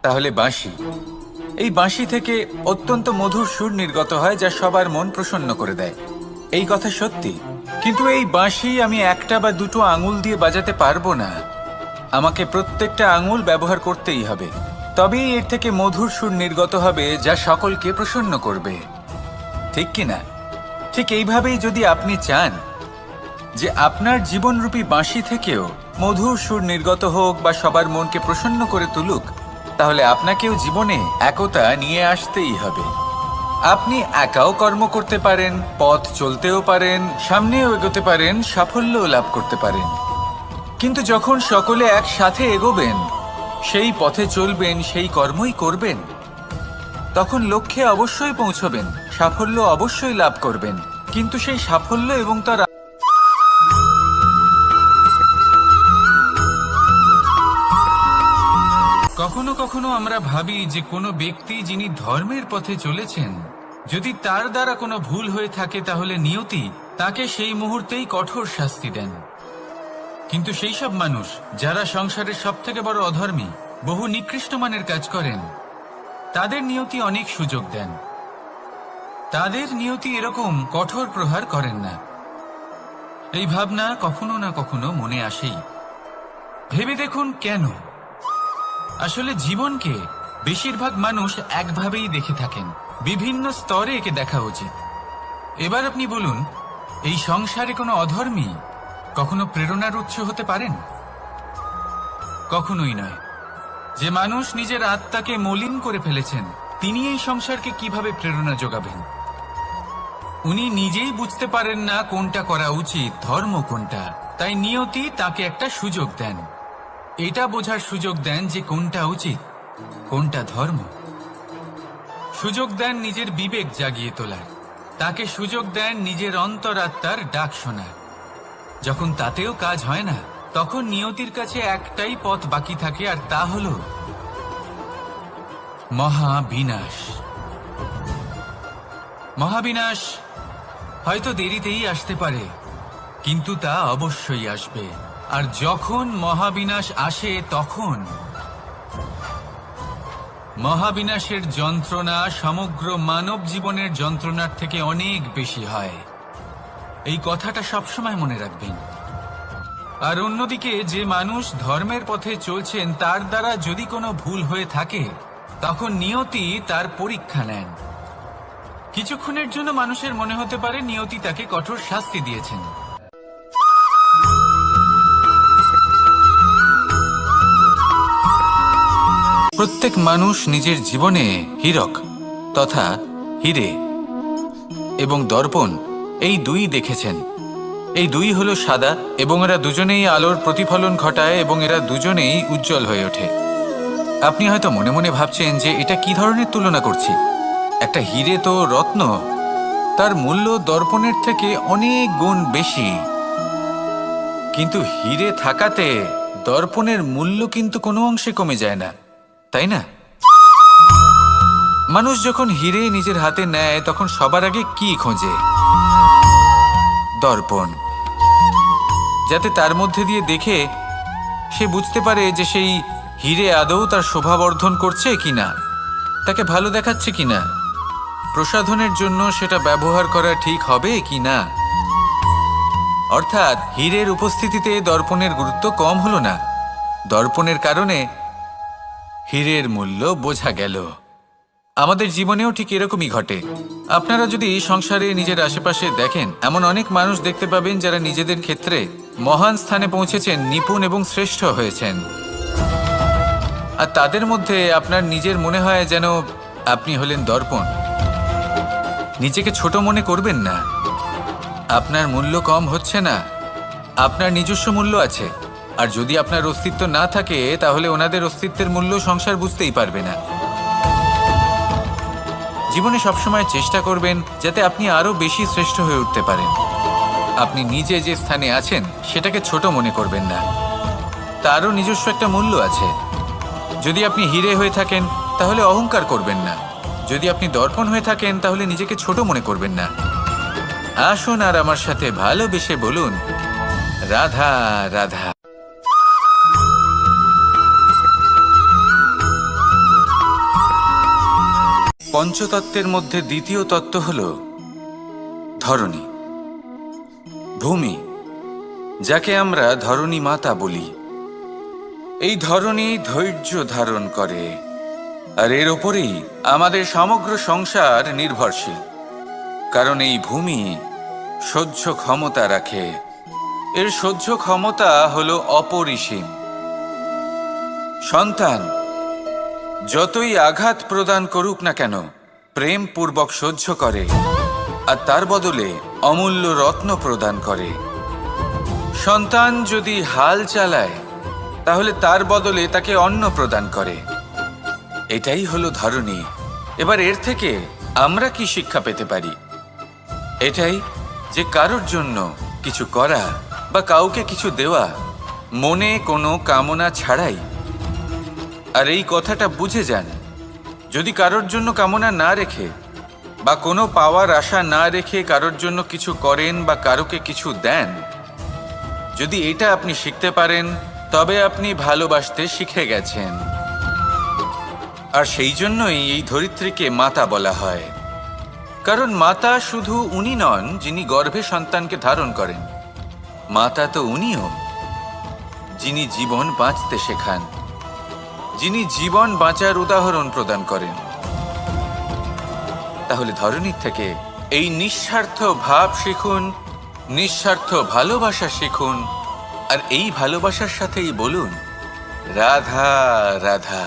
তাহলে বাঁশি। এই বাঁশি থেকে অত্যন্ত মধুর সুর নির্গত হয় যা সবার মন প্রসন্ন করে দেয়। এই কথা সত্যি, কিন্তু এই বাঁশি আমি একটা বা দুটো আঙুল দিয়ে বাজাতে পারবো না। আমাকে প্রত্যেকটা আঙুল ব্যবহার করতেই হবে, তবেই এর থেকে মধুর সুর নির্গত হবে যা সকলকে প্রসন্ন করবে, ঠিক কিনা? ঠিক এইভাবেই যদি আপনি চান যে আপনার জীবনরূপী বাঁশি থেকেও মধুর সুর নির্গত হোক বা সবার মনকে প্রসন্ন করে তুলুক, তাহলে আপনাকেও জীবনে একতা নিয়ে আসতেই হবে। আপনি একাও কর্ম করতে পারেন, পথ চলতেও পারেন, সামনেও এগোতে পারেন, সাফল্যও লাভ করতে পারেন। কিন্তু যখন সকলে একসাথে এগোবেন, সেই পথে চলবেন, সেই কর্মই করবেন, তখন লক্ষ্যে অবশ্যই পৌঁছবেন, সাফল্য অবশ্যই লাভ করবেন। কিন্তু সেই সাফল্য এবং তার কখনো কখনো আমরা ভাবি যে কোনো ব্যক্তি যিনি ধর্মের পথে চলেছেন, যদি তার দ্বারা কোনো ভুল হয়ে থাকে তাহলে নিয়তি তাকে সেই মুহূর্তেই কঠোর শাস্তি দেন। কিন্তু সেই সব মানুষ যারা সংসারের সবথেকে বড় অধর্মী, বহু নিকৃষ্ট মানের কাজ করেন, তাদের নিয়তি অনেক সুযোগ দেন। তাদের নিয়তি এরকম কঠোর প্রহার করেন না। এই ভাবনা কখনো না কখনো মনে আসেই। ভেবে দেখুন কেন। আসলে জীবনকে বেশিরভাগ মানুষ একভাবেই দেখে থাকেন, বিভিন্ন স্তরে একে দেখা উচিত। এবার আপনি বলুন, এই সংসারে কোনো অধর্মী কখনো প্রেরণার উৎস হতে পারেন? কখনোই নয়। যে মানুষ নিজের আত্মাকে মলিন করে ফেলেছেন, তিনি এই সংসারকে কিভাবে প্রেরণা যোগাবেন? উনি নিজেই বুঝতে পারেন না কোনটা করা উচিত, ধর্ম কোনটা। তাই নিয়তি তাকে একটা সুযোগ দেন, এটা বোঝার সুযোগ দেন যে কোনটা উচিত, কোনটা ধর্ম। সুযোগ দেন নিজের বিবেক জাগিয়ে তোলার, তাকে সুযোগ দেন নিজের অন্তরাত্মার ডাক শোনার। যখন তাতেও কাজ হয় না, তখন নিয়তির কাছে একটাই পথ বাকি থাকে, আর তা হল মহাবিনাশ। মহাবিনাশ হয়তো দেরিতেই আসতে পারে, কিন্তু তা অবশ্যই আসবে। আর যখন মহাবিনাশ আসে, তখন মহাবিনাশের যন্ত্রণা সমগ্র মানব জীবনের যন্ত্রণার থেকে অনেক বেশি হয়। এই কথাটা সবসময় মনে রাখবেন। আর অন্যদিকে যে মানুষ ধর্মের পথে চলছেন, তার দ্বারা যদি কোনো ভুল হয়ে থাকে, তখন নিয়তি তার পরীক্ষা নেন। কিছুক্ষণের জন্য মানুষের মনে হতে পারে নিয়তি তাকে কঠোর শাস্তি দিয়েছেন। প্রত্যেক মানুষ নিজের জীবনে হীরক তথা হীরে এবং দর্পণ এই দুই দেখেছেন। এই দুই হলো সাদা এবং এরা দুজনেই আলোর প্রতিফলন ঘটায় এবং এরা দুজনেই উজ্জ্বল হয়ে ওঠে। আপনি হয়তো মনে মনে ভাবছেন যে এটা কি ধরনের তুলনা করছি। একটা হীরে তো রত্ন, তার মূল্য দর্পণের থেকে অনেক গুণ বেশি। কিন্তু হীরে থাকাতে দর্পণের মূল্য কিন্তু কোনো অংশে কমে যায় না, তাই না? মানুষ যখন হীরে নিজের হাতে নেয়, তখন সবার আগে কি খোঁজে? দর্পণ, যাতে তার মধ্যে দিয়ে দেখে সে বুঝতে পারে যে সেই হীরে আদৌ তার শোভাবর্ধন করছে কিনা, তাকে ভালো দেখাচ্ছে কিনা, প্রসাধনের জন্য সেটা ব্যবহার করা ঠিক হবে কিনা। অর্থাৎ হীরের উপস্থিতিতে দর্পণের গুরুত্ব কম হলো না, দর্পণের কারণে হীরের মূল্য বোঝা গেল। আমাদের জীবনেও ঠিক এরকমই ঘটে। আপনারা যদি সংসারে নিজের আশেপাশে দেখেন, এমন অনেক মানুষ দেখতে পাবেন যারা নিজেদের ক্ষেত্রে মহান স্থানে পৌঁছেছেন, নিপুণ এবং শ্রেষ্ঠ হয়েছেন। আর তাদের মধ্যে আপনার নিজের মনে হয় যেন আপনি হলেন দর্পণ। নিজেকে ছোট মনে করবেন না। আপনার মূল্য কম হচ্ছে না, আপনার নিজস্ব মূল্য আছে। আর যদি আপনার অস্তিত্ব না থাকে, তাহলে ওনাদের অস্তিত্বের মূল্য সংসার বুঝতেই পারবে না। জীবনে সবসময় চেষ্টা করবেন যাতে আপনি আরো বেশি শ্রেষ্ঠ হয়ে উঠতে পারেন। আপনি নিজে যে স্থানে আছেন সেটাকে ছোট মনে করবেন না, তারও নিজস্ব একটা মূল্য আছে। যদি আপনি হীরে হয়ে থাকেন, তাহলে অহংকার করবেন না। যদি আপনি দর্পণ হয়ে থাকেন, তাহলে নিজেকে ছোট মনে করবেন না। আসুন আর আমার সাথে ভালোবেসে বলুন, রাধা রাধা। পঞ্চতত্ত্বের মধ্যে দ্বিতীয় তত্ত্ব হল ধরণী, ভূমি, যাকে আমরা ধরণী মাতা বলি। এই ধরণী ধৈর্য ধারণ করে, আর এর ওপরেই আমাদের সমগ্র সংসার নির্ভরশীল। কারণ এই ভূমি সহ্য ক্ষমতা রাখে, এর সহ্য ক্ষমতা হল অপরিসীম। সন্তান যতই আঘাত প্রদান করুক না কেন, প্রেম পূর্বক সহ্য করে, আর তার বদলে অমূল্য রত্ন প্রদান করে। সন্তান যদি হাল চালায়, তাহলে তার বদলে তাকে অন্ন প্রদান করে। এটাই হলো ধরণী। এবার এর থেকে আমরা কি শিক্ষা পেতে পারি? এটাই যে কারোর জন্য কিছু করা বা কাউকে কিছু দেওয়া মনে কোনো কামনা ছাড়াই। আর এই কথাটা বুঝে যান, যদি কারোর জন্য কামনা না রেখে বা কোনো পাওয়ার আশা না রেখে কারোর জন্য কিছু করেন বা কারোকে কিছু দেন, যদি এটা আপনি শিখতে পারেন, তবে আপনি ভালোবাসতে শিখে গেছেন। আর সেই জন্যই এই ধরিত্রীকে মাতা বলা হয়। কারণ মাতা শুধু উনি নন যিনি গর্ভে সন্তানকে ধারণ করেন, মাতা তো উনিও যিনি জীবন বাঁচতে শেখান, যিনি জীবন বাঁচার উদাহরণ প্রদান করেন। তাহলে ধরনীর থেকে এই নিঃস্বার্থ ভাব শিখুন, নিঃস্বার্থ ভালোবাসা শিখুন, আর এই ভালোবাসার সাথেই বলুন রাধা রাধা।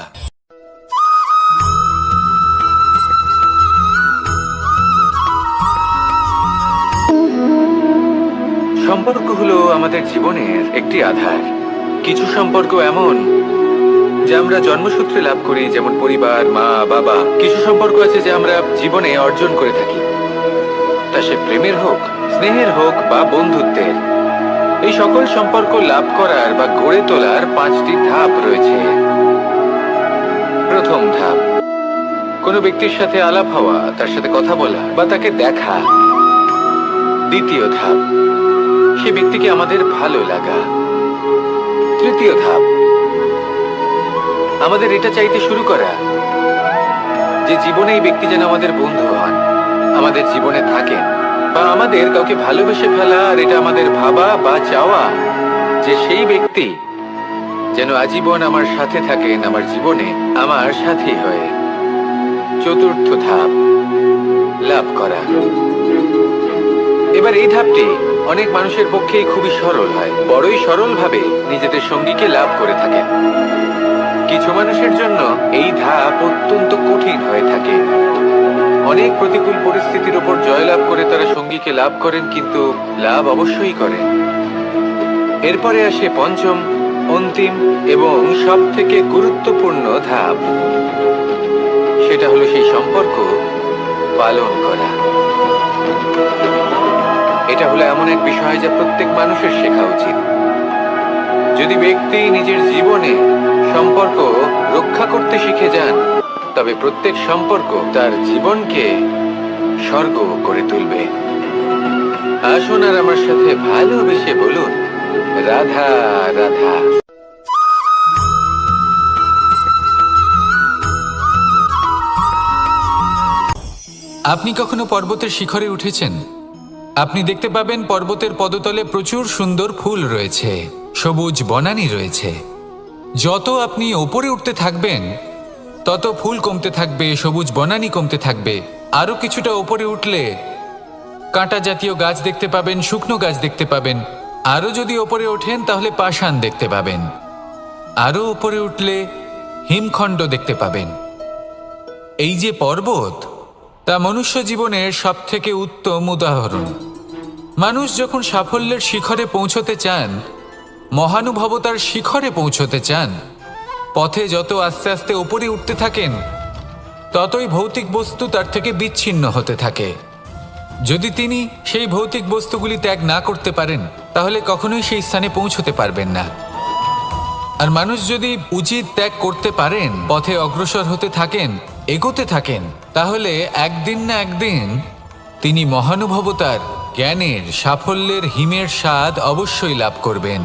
সম্পর্ক হলো আমাদের জীবনের একটি আধার। কিছু সম্পর্ক এমন যা আমরা জন্মসূত্রে লাভ করি, যেমন পরিবার, মা বাবা। কিছু সম্পর্ক আছে যা আমরা জীবনে অর্জন করে থাকি, তা সে প্রেমের হোক, স্নেহের হোক বা বন্ধুত্বের। এই সকল সম্পর্ক লাভ করার বা গড়ে তোলার 5টি ধাপ রয়েছে। প্রথম ধাপ, কোনো ব্যক্তির সাথে আলাপ হওয়া, তার সাথে কথা বলা বা তাকে দেখা। দ্বিতীয় ধাপ, সে ব্যক্তিকে আমাদের ভালো লাগা। তৃতীয় ধাপ, আমাদের এটা চাইতে শুরু করা যে জীবনে এই ব্যক্তি যেন আমাদের বন্ধু হন, আমাদের জীবনে থাকেন, বা আমাদের কাউকে ভালোবেসে ফেলা আর এটা আমাদের ভাবা বা চাওয়া যে সেই ব্যক্তি যেন আজীবন আমার সাথে থাকেন, আমার জীবনে আমার সাথী হয়ে। চতুর্থ ধাপ, লাভ করা। এবার এই ধাপটি অনেক মানুষের পক্ষেই খুবই সরল হয়, বড়ই সরলভাবে নিজেদের সঙ্গীকে লাভ করে থাকেন। কিছু মানুষের জন্য এই ধাপ অত্যন্ত কঠিন হয়ে থাকে। অনেক প্রতিকূল পরিস্থিতির উপর জয়লাভ করে তারা সঙ্গীকে লাভ করেন, কিন্তু লাভ অবশ্যই করেন। এরপরে আসে পঞ্চম, অন্তিম এবং সব থেকে গুরুত্বপূর্ণ ধাপ। সেটা হলো সেই সম্পর্ক পালন করা। এটা হলো এমন এক বিষয় যা প্রত্যেক মানুষের শেখা উচিত। যদি ব্যক্তি নিজের জীবনে সম্পর্ক রক্ষা করতে শিখে যান, তবে প্রত্যেক সম্পর্ক তার জীবনকে স্বর্গ করে তুলবে। আসুন আর আমার সাথে ভালোবেসে বলুন রাধা রাধা। আপনি কখনো পর্বতের শিখরে উঠেছেন? আপনি দেখতে পাবেন পর্বতের পদতলে প্রচুর সুন্দর ফুল রয়েছে, সবুজ বনানী রয়েছে। যত আপনি ওপরে উঠতে থাকবেন তত ফুল কমতে থাকবে, সবুজ বনানী কমতে থাকবে। আরও কিছুটা ওপরে উঠলে কাঁটা জাতীয় গাছ দেখতে পাবেন, শুকনো গাছ দেখতে পাবেন। আরও যদি ওপরে ওঠেন তাহলে পাষাণ দেখতে পাবেন। আরও ওপরে উঠলে হিমখণ্ড দেখতে পাবেন। এই যে পর্বত, তা মনুষ্য জীবনের সবথেকে উত্তম উদাহরণ। মানুষ যখন সাফল্যের শিখরে পৌঁছতে চান, মহানুভবতার শিখরে পৌঁছতে চান, পথে যত আস্তে আস্তে উপরে উঠতে থাকেন, ততই ভৌতিক বস্তু তার থেকে বিচ্ছিন্ন হতে থাকে। যদি তিনি সেই ভৌতিক বস্তুগুলি ত্যাগ না করতে পারেন, তাহলে কখনোই সেই স্থানে পৌঁছতে পারবেন না। আর মানুষ যদি উচিত ত্যাগ করতে পারেন, পথে অগ্রসর হতে থাকেন, এগোতে থাকেন, তাহলে একদিন না একদিন তিনি মহানুভবতার, জ্ঞানের, সাফল্যের হিমের স্বাদ অবশ্যই লাভ করবেন।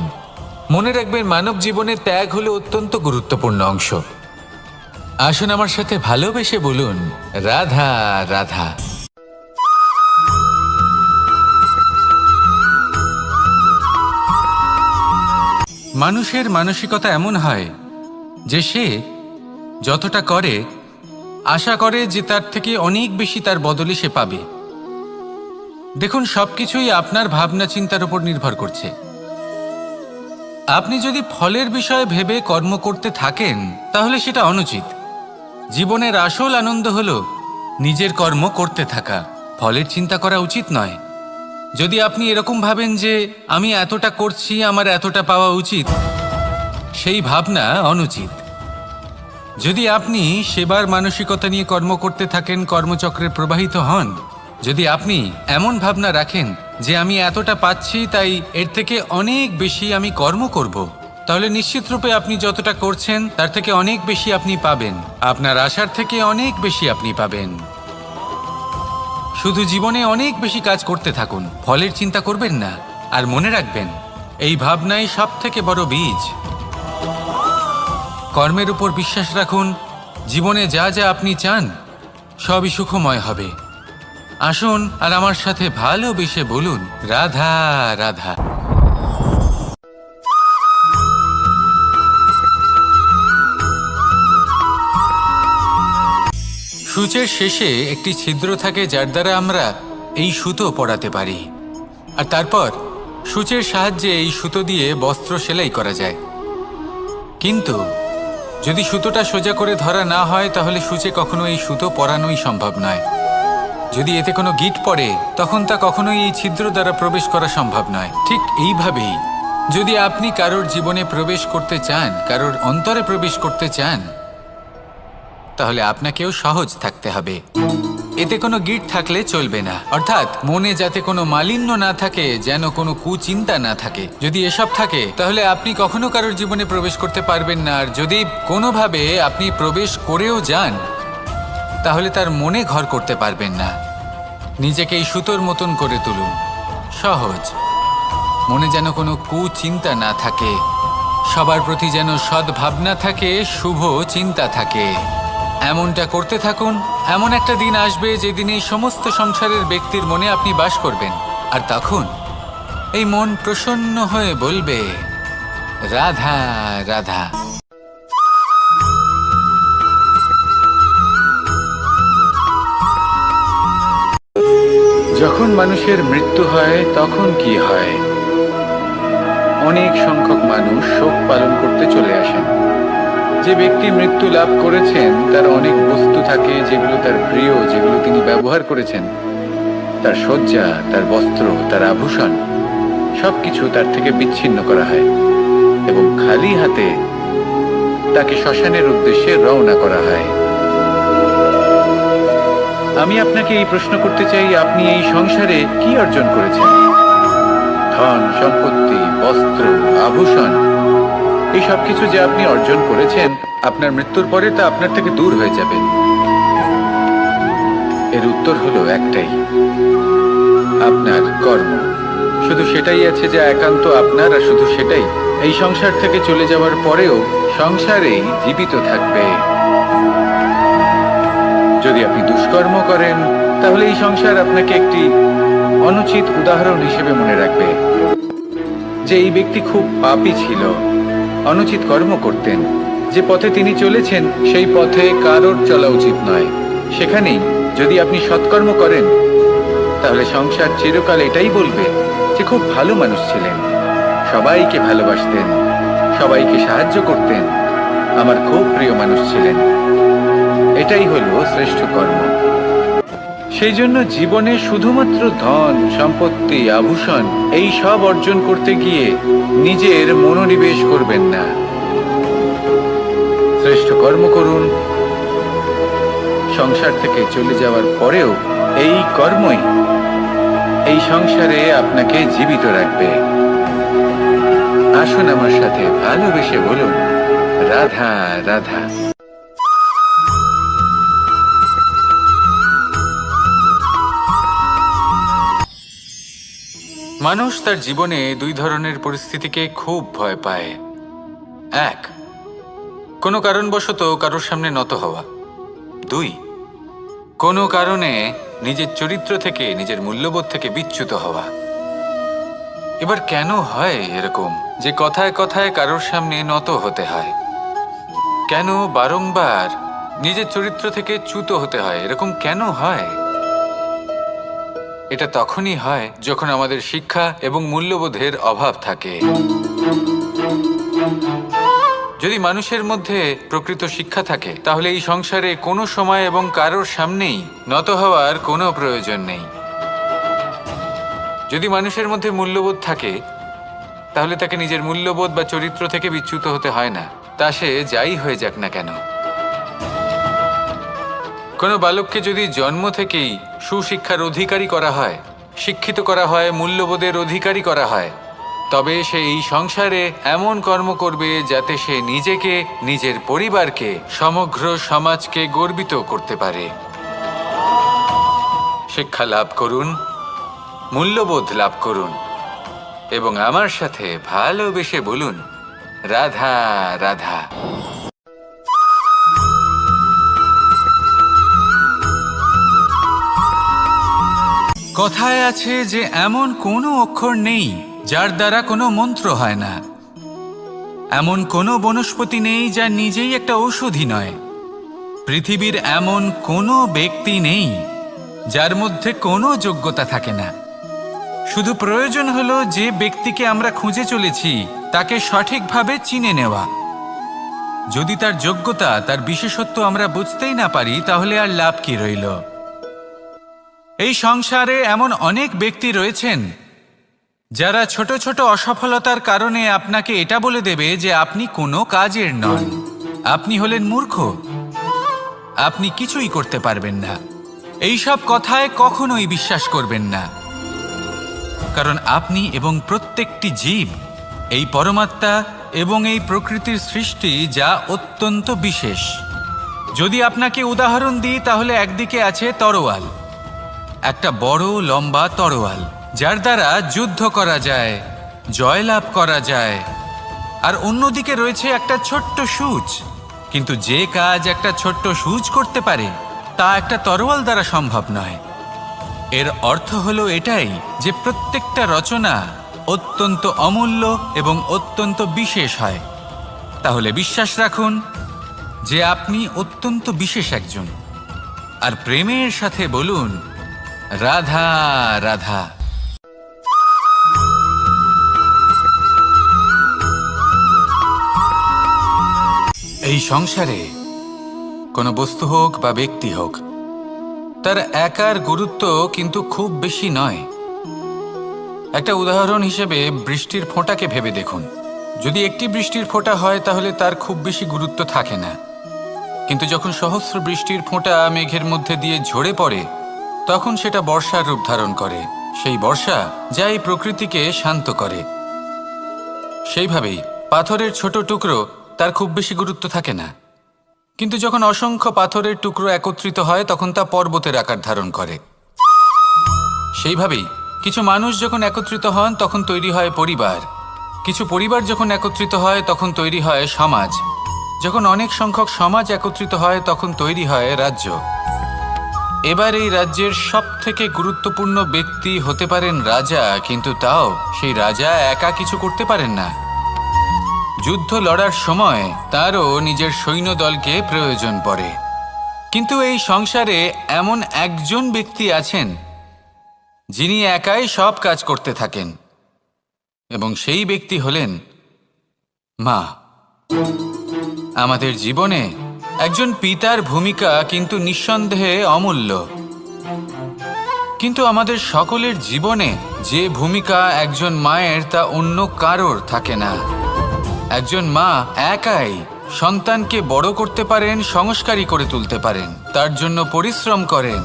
মনে রাখবেন, মানব জীবনে ত্যাগ হলো অত্যন্ত গুরুত্বপূর্ণ অংশ। আসুন আমার সাথে ভালোবেসে বলুন রাধা রাধা। মানুষের মানসিকতা এমন হয় যে সে যতটা করে আশা করে যে তার থেকে অনেক বেশি তার বদলে সে পাবে। দেখুন, সবকিছুই আপনার ভাবনা চিন্তার উপর নির্ভর করছে। আপনি যদি ফলের বিষয়ে ভেবে কর্ম করতে থাকেন, তাহলে সেটা অনুচিত। জীবনের আসল আনন্দ হলো নিজের কর্ম করতে থাকা, ফলের চিন্তা করা উচিত নয়। যদি আপনি এরকম ভাবেন যে আমি এতটা করছি, আমার এতটা পাওয়া উচিত, সেই ভাবনা অনুচিত। যদি আপনি সেবার মানসিকতা নিয়ে কর্ম করতে থাকেন, কর্মচক্রে প্রবাহিত হন, যদি আপনি এমন ভাবনা রাখেন যে আমি এতটা পাচ্ছি, তাই এর থেকে অনেক বেশি আমি কর্ম করব, তাহলে নিশ্চিতরূপে আপনি যতটা করছেন তার থেকে অনেক বেশি আপনি পাবেন। আপনার আশার থেকে অনেক বেশি আপনি পাবেন। শুধু জীবনে অনেক বেশি কাজ করতে থাকুন, ফলের চিন্তা করবেন না। আর মনে রাখবেন, এই ভাবনাই সব থেকে বড় বীজ। কর্মের উপর বিশ্বাস রাখুন। জীবনে যা যা আপনি চান সবই সুখময় হবে। আসুন আর আমার সাথে ভালোবেসে বলুন, রাধা রাধা। সূচের শেষে একটি ছিদ্র থাকে, যার দ্বারা আমরা এই সুতো পরাতে পারি, আর তারপর সূচের সাহায্যে এই সুতো দিয়ে বস্ত্র সেলাই করা যায়। কিন্তু যদি সুতোটা সোজা করে ধরা না হয়, তাহলে সূচে কখনো এই সুতো পরানোই সম্ভব নয়। যদি এতে কোনো গিঁট পড়ে, তখন তা কখনোই এই ছিদ্র দ্বারা প্রবেশ করা সম্ভব নয়। ঠিক এইভাবেই যদি আপনি কারোর জীবনে প্রবেশ করতে চান, কারোর অন্তরে প্রবেশ করতে চান, তাহলে আপনাকেও সহজ থাকতে হবে। এতে কোনো গিঁট থাকলে চলবে না, অর্থাৎ মনে যাতে কোনো মালিন্য না থাকে, যেন কোনো কুচিন্তা না থাকে। যদি এসব থাকে, তাহলে আপনি কখনো কারোর জীবনে প্রবেশ করতে পারবেন না। আর যদি কোনোভাবে আপনি প্রবেশ করেও যান, তাহলে তার মনে ঘর করতে পারবেন না। নিজেকে এই সুতোর মতন করে তুলুন, সহজ। মনে যেন কোনো কুচিন্তা না থাকে, সবার প্রতি যেন সদ্ভাবনা থাকে, শুভ চিন্তা থাকে। এমনটা করতে থাকুন। এমন একটা দিন আসবে যেদিন এই সমস্ত সংসারের ব্যক্তির মনে আপনি বাস করবেন, আর তখন এই মন প্রসন্ন হয়ে বলবে, রাধা রাধা। যখন মানুষের মৃত্যু হয় তখন কি হয়? অনেক সংখ্যক মানুষ শোক পালন করতে চলে আসেন। যে ব্যক্তি মৃত্যু লাভ করেছেন, তার অনেক বস্তু থাকে যেগুলো তার প্রিয়, যেগুলো তিনি ব্যবহার করেছেন। তার শয্যা, তার বস্ত্র, তার আভূষণ, সবকিছু তার থেকে বিচ্ছিন্ন করা হয় এবং খালি হাতে তাকে শ্মশানের উদ্দেশ্যে রওনা করা হয়। আমি আপনাকে এই প্রশ্ন করতে চাই, আপনি এই সংসারে কি অর্জন করেছেন? ধন সম্পত্তি, বস্ত্র, আভূষণ, এই সব কিছু যে আপনি অর্জন করেছেন, আপনার মৃত্যুর পরে তা আপনার থেকে দূর হয়ে যাবে। এর উত্তর হলো একটাই, আপনার কর্ম। শুধু সেটাই আছে যা একান্ত আপনার, আর শুধু সেটাই এই সংসার থেকে চলে যাওয়ার পরেও সংসারেই জীবিত থাকবে। যদি আপনি দুষ্কর্ম করেন, তাহলে এই সংসার আপনাকে একটি অনুচিত উদাহরণ হিসেবে মনে রাখবে যে এই ব্যক্তি খুব পাপী ছিল, অনুচিত কর্ম করতেন। যে পথে তিনি চলেছেন, সেই পথে কারোর চলা উচিত নয়। সেখানেই যদি আপনি সৎকর্ম করেন, তাহলে সংসার চিরকাল এটাই বলবে যে খুব ভালো মানুষ ছিলেন, সবাইকে ভালোবাসতেন, সবাইকে সাহায্য করতেন, আমার খুব প্রিয় মানুষ ছিলেন। এটাই হলো শ্রেষ্ঠ কর্ম। সেই জন্য জীবনে শুধুমাত্র ধন সম্পত্তি, আভূষণ, এই সব অর্জন করতে গিয়ে নিজের মনোনিবেশ করবেন না। শ্রেষ্ঠ কর্ম করুন। সংসার থেকে চলে যাওয়ার পরেও এই কর্মই এই সংসারে আপনাকে জীবিত রাখবে। আসুন আমার সাথে ভালোবেসে বলুন, রাধা রাধা। মানুষ তার জীবনে দুই ধরনের পরিস্থিতিকে খুব ভয় পায়। এক, কোনো কারণবশত কারোর সামনে নত হওয়া। দুই, কোনো কারণে নিজের চরিত্র থেকে, নিজের মূল্যবোধ থেকে বিচ্যুত হওয়া। এবার কেন হয় এরকম যে কথায় কথায় কারোর সামনে নত হতে হয়? কেন বারংবার নিজের চরিত্র থেকে চ্যুত হতে হয়? এরকম কেন হয়? এটা তখনই হয় যখন আমাদের শিক্ষা এবং মূল্যবোধের অভাব থাকে। যদি মানুষের মধ্যে প্রকৃত শিক্ষা থাকে, তাহলে এই সংসারে কোনো সময় এবং কারোর সামনেই নত হওয়ার কোনো প্রয়োজন নেই। যদি মানুষের মধ্যে মূল্যবোধ থাকে, তাহলে তাকে নিজের মূল্যবোধ বা চরিত্র থেকে বিচ্যুত হতে হয় না, তা সে যাই হয়ে যাক না কেন। কোনো বালককে যদি জন্ম থেকেই সুশিক্ষার অধিকারী করা হয়, শিক্ষিত করা হয়, মূল্যবোধের অধিকারী করা হয়, তবে সে এই সংসারে এমন কর্ম করবে যাতে সে নিজেকে, নিজের পরিবারকে, সমগ্র সমাজকে গর্বিত করতে পারে। শিক্ষা লাভ করুন, মূল্যবোধ লাভ করুন এবং আমার সাথে ভালোবেসে বলুন, রাধা রাধা। কথায় আছে যে এমন কোনো অক্ষর নেই যার দ্বারা কোনো মন্ত্র হয় না, এমন কোনো বনস্পতি নেই যা নিজেই একটা ঔষধি নয়, পৃথিবীর এমন কোনো ব্যক্তি নেই যার মধ্যে কোনো যোগ্যতা থাকে না। শুধু প্রয়োজন হলো যে ব্যক্তিকে আমরা খুঁজে চলেছি তাকে সঠিকভাবে চিনে নেওয়া। যদি তার যোগ্যতা, তার বিশেষত্ব আমরা বুঝতেই না পারি, তাহলে আর লাভ কি রইল? এই সংসারে এমন অনেক ব্যক্তি রয়েছেন যারা ছোট ছোট অসফলতার কারণে আপনাকে এটা বলে দেবে যে আপনি কোনো কাজের নন, আপনি হলেন মূর্খ, আপনি কিছুই করতে পারবেন না। এইসব কথায় কখনোই বিশ্বাস করবেন না, কারণ আপনি এবং প্রত্যেকটি জীব এই পরমাত্মা এবং এই প্রকৃতির সৃষ্টি, যা অত্যন্ত বিশেষ। যদি আপনাকে উদাহরণ দিই তাহলে একদিকে আছে তরোয়াল, একটা বড় লম্বা তরোয়াল যার দ্বারা যুদ্ধ করা যায়, জয়লাভ করা যায়। আর অন্যদিকে রয়েছে একটা ছোট্ট সূচ, কিন্তু যে কাজ একটা ছোট্ট সূচ করতে পারে তা একটা তরোয়াল দ্বারা সম্ভব নয়। এর অর্থ হলো এটাই যে প্রত্যেকটা রচনা অত্যন্ত অমূল্য এবং অত্যন্ত বিশেষ হয়। তাহলে বিশ্বাস রাখুন যে আপনি অত্যন্ত বিশেষ একজন, আর প্রেমের সাথে বলুন রাধা রাধা। এই সংসারে কোনো বস্তু হোক বা ব্যক্তি হোক, তার একার গুরুত্ব কিন্তু খুব বেশি নয়। একটা উদাহরণ হিসেবে বৃষ্টির ফোঁটাকে ভেবে দেখুন। যদি একটি বৃষ্টির ফোঁটা হয় তাহলে তার খুব বেশি গুরুত্ব থাকে না, কিন্তু যখন সহস্র বৃষ্টির ফোঁটা মেঘের মধ্যে দিয়ে ঝরে পড়ে তখন সেটা বর্ষার রূপ ধারণ করে। সেই বর্ষা যা এই প্রকৃতিকে শান্ত করে। সেইভাবেই পাথরের ছোট টুকরো, তার খুব বেশি গুরুত্ব থাকে না, কিন্তু যখন অসংখ্য পাথরের টুকরো একত্রিত হয় তখন তা পর্বতের আকার ধারণ করে। সেইভাবেই কিছু মানুষ যখন একত্রিত হন তখন তৈরি হয় পরিবার, কিছু পরিবার যখন একত্রিত হয় তখন তৈরি হয় সমাজ, যখন অনেক সংখ্যক সমাজ একত্রিত হয় তখন তৈরি হয় রাজ্য। এবার এই রাজ্যের সবথেকে গুরুত্বপূর্ণ ব্যক্তি হতে পারেন রাজা, কিন্তু তাও সেই রাজা একা কিছু করতে পারেন না। যুদ্ধ লড়ার সময় তারও নিজের সৈন্যদলকে প্রয়োজন পড়ে। কিন্তু এই সংসারে এমন একজন ব্যক্তি আছেন যিনি একাই সব কাজ করতে থাকেন, এবং সেই ব্যক্তি হলেন মা। আমাদের জীবনে একজন পিতার ভূমিকা কিন্তু নিঃসন্দেহে অমূল্য, কিন্তু আমাদের সকলের জীবনে যে ভূমিকা একজন মায়ের তা অন্য কারোর থাকে না। একজন মা একাই সন্তানকে বড় করতে পারেন, সংস্কারী করে তুলতে পারেন, তার জন্য পরিশ্রম করেন।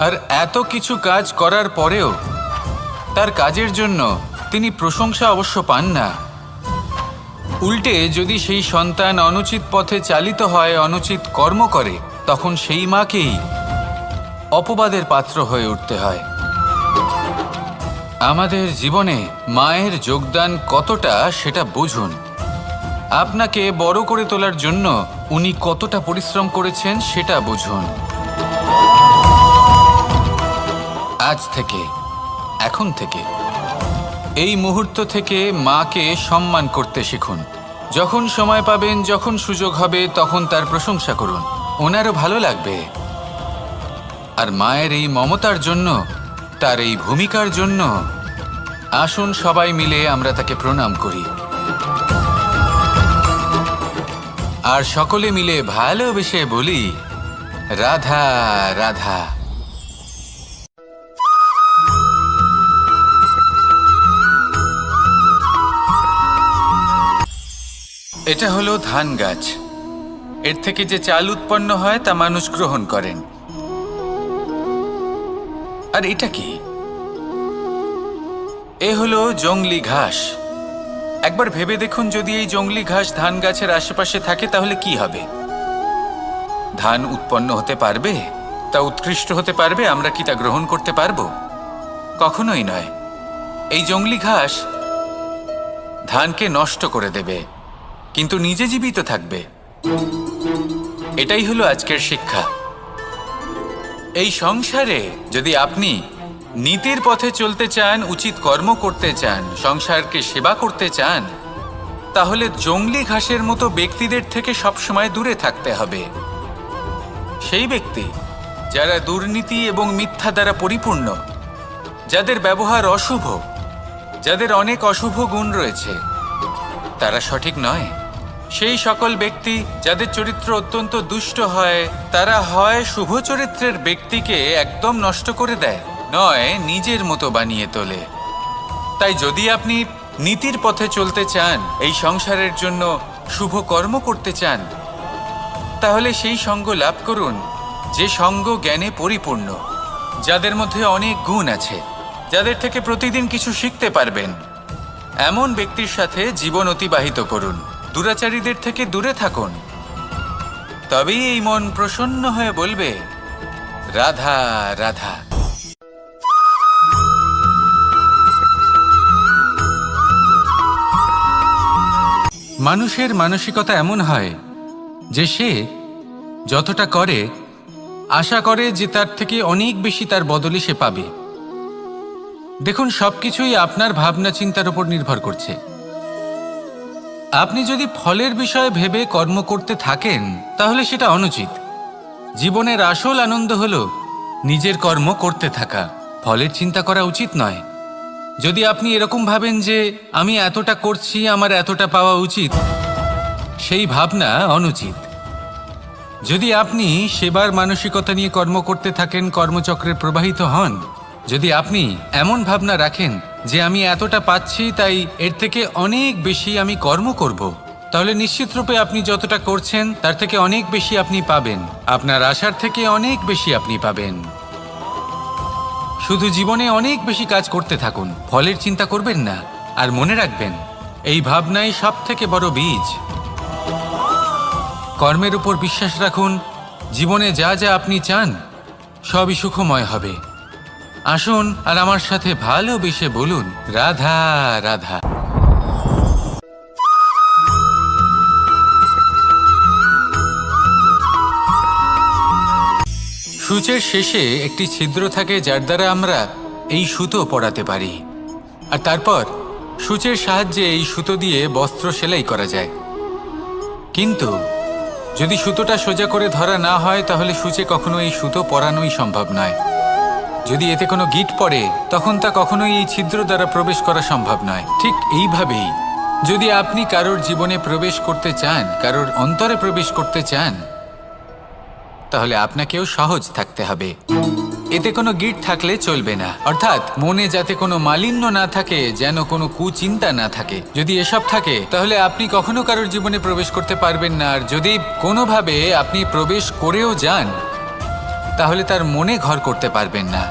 আর এত কিছু কাজ করার পরেও তার কাজের জন্য তিনি প্রশংসা অবশ্য পান না। উল্টে যদি সেই সন্তান অনুচিত পথে চালিত হয়, অনুচিত কর্ম করে, তখন সেই মাকেই অপবাদের পাত্র হয়ে উঠতে হয়। আমাদের জীবনে মায়ের যোগদান কতটা সেটা বুঝুন। আপনাকে বড় করে তোলার জন্য উনি কতটা পরিশ্রম করেছেন সেটা বুঝুন। আজ থেকে, এখন থেকে, এই মুহূর্ত থেকে মাকে সম্মান করতে শিখুন। যখন সময় পাবেন, যখন সুযোগ হবে, তখন তার প্রশংসা করুন, ওনারও ভালো লাগবে। আর মায়ের এই মমতার জন্য, তার এই ভূমিকার জন্য আসুন সবাই মিলে আমরা তাকে প্রণাম করি, আর সকলে মিলে ভালোবেসে বলি রাধা রাধা। এটা হলো ধান গাছ। এর থেকে যে চাল উৎপন্ন হয় তা মানুষ গ্রহণ করেন। আর এটা কি? এ হলো জংলি ঘাস। একবার ভেবে দেখুন, যদি এই জংলি ঘাস ধান গাছের আশেপাশে থাকে তাহলে কি হবে? ধান উৎপন্ন হতে পারবে? তা উৎকৃষ্ট হতে পারবে? আমরা কি তা গ্রহণ করতে পারবো? কখনোই নয়। এই জংলি ঘাস ধানকে নষ্ট করে দেবে, কিন্তু নিজে জীবিত থাকবে। এটাই হলো আজকের শিক্ষা। এই সংসারে যদি আপনি নীতির পথে চলতে চান, উচিত কর্ম করতে চান, সংসারকে সেবা করতে চান, তাহলে জংলি ঘাসের মতো ব্যক্তিদের থেকে সবসময় দূরে থাকতে হবে। সেই ব্যক্তি যারা দুর্নীতি এবং মিথ্যা দ্বারা পরিপূর্ণ, যাদের ব্যবহার অশুভ, যাদের অনেক অশুভ গুণ রয়েছে, তারা সঠিক নয়। সেই সকল ব্যক্তি যাদের চরিত্র অত্যন্ত দুষ্ট হয়, তারা হয় শুভ চরিত্রের ব্যক্তিকে একদম নষ্ট করে দেয়, নয় নিজের মতো বানিয়ে তোলে। তাই যদি আপনি নীতির পথে চলতে চান, এই সংসারের জন্য শুভ কর্ম করতে চান, তাহলে সেই সঙ্গ লাভ করুন যে সঙ্গ জ্ঞানে পরিপূর্ণ, যাদের মধ্যে অনেক গুণ আছে, যাদের থেকে প্রতিদিন কিছু শিখতে পারবেন। এমন ব্যক্তির সাথে জীবন অতিবাহিত করুন, দুরাচারীদের থেকে দূরে থাকুন। তবেই এই মন প্রসন্ন হয়ে বলবে, রাধা রাধা। মানুষের মানসিকতা এমন হয় যে সে যতটা করে আশা করে যে তার থেকে অনেক বেশি তার বদলে সে পাবে। দেখুন, সবকিছুই আপনার ভাবনা চিন্তার উপর নির্ভর করছে। আপনি যদি ফলের বিষয়ে ভেবে কর্ম করতে থাকেন তাহলে সেটা অনুচিত। জীবনের আসল আনন্দ হলো নিজের কর্ম করতে থাকা, ফলের চিন্তা করা উচিত নয়। যদি আপনি এরকম ভাবেন যে আমি এতটা করছি, আমার এতটা পাওয়া উচিত, সেই ভাবনা অনুচিত। যদি আপনি সেবার মানসিকতা নিয়ে কর্ম করতে থাকেন, কর্মচক্রে প্রবাহিত হন, যদি আপনি এমন ভাবনা রাখেন যে আমি এতটা পাচ্ছি তাই এর থেকে অনেক বেশি আমি কর্ম করব, তাহলে নিশ্চিতরূপে আপনি যতটা করছেন তার থেকে অনেক বেশি আপনি পাবেন, আপনার আশার থেকে অনেক বেশি আপনি পাবেন। শুধু জীবনে অনেক বেশি কাজ করতে থাকুন, ফলের চিন্তা করবেন না। আর মনে রাখবেন, এই ভাবনাই সব থেকে বড় বীজ। কর্মের উপর বিশ্বাস রাখুন, জীবনে যা যা আপনি চান সবই সুখময় হবে। আসুন আর আমার সাথে ভালোবেসে বলুন, রাধা রাধা। সূচের শেষে একটি ছিদ্র থাকে যার দ্বারা আমরা এই সুতো পরাতে পারি, আর তারপর সূচের সাহায্যে এই সুতো দিয়ে বস্ত্র সেলাই করা যায়। কিন্তু যদি সুতোটা সোজা করে ধরা না হয় তাহলে সূচে কখনো এই সুতো পরানোই সম্ভব নয়। যদি এতে কোনো গিঁট পড়ে তখন তা কখনোই এই ছিদ্র দ্বারা প্রবেশ করা সম্ভব নয়। ঠিক এইভাবেই যদি আপনি কারোর জীবনে প্রবেশ করতে চান, কারোর অন্তরে প্রবেশ করতে চান, তাহলে আপনাকেও সহজ থাকতে হবে। এতে কোনো গিঁট থাকলে চলবে না, অর্থাৎ মনে যাতে কোনো মালিন্য না থাকে, যেন কোনো কুচিন্তা না থাকে। যদি এসব থাকে তাহলে আপনি কখনো কারোর জীবনে প্রবেশ করতে পারবেন না। আর যদি কোনোভাবে আপনি প্রবেশ করেও যান তাহলে তার মনে ঘর করতে পারবেন না।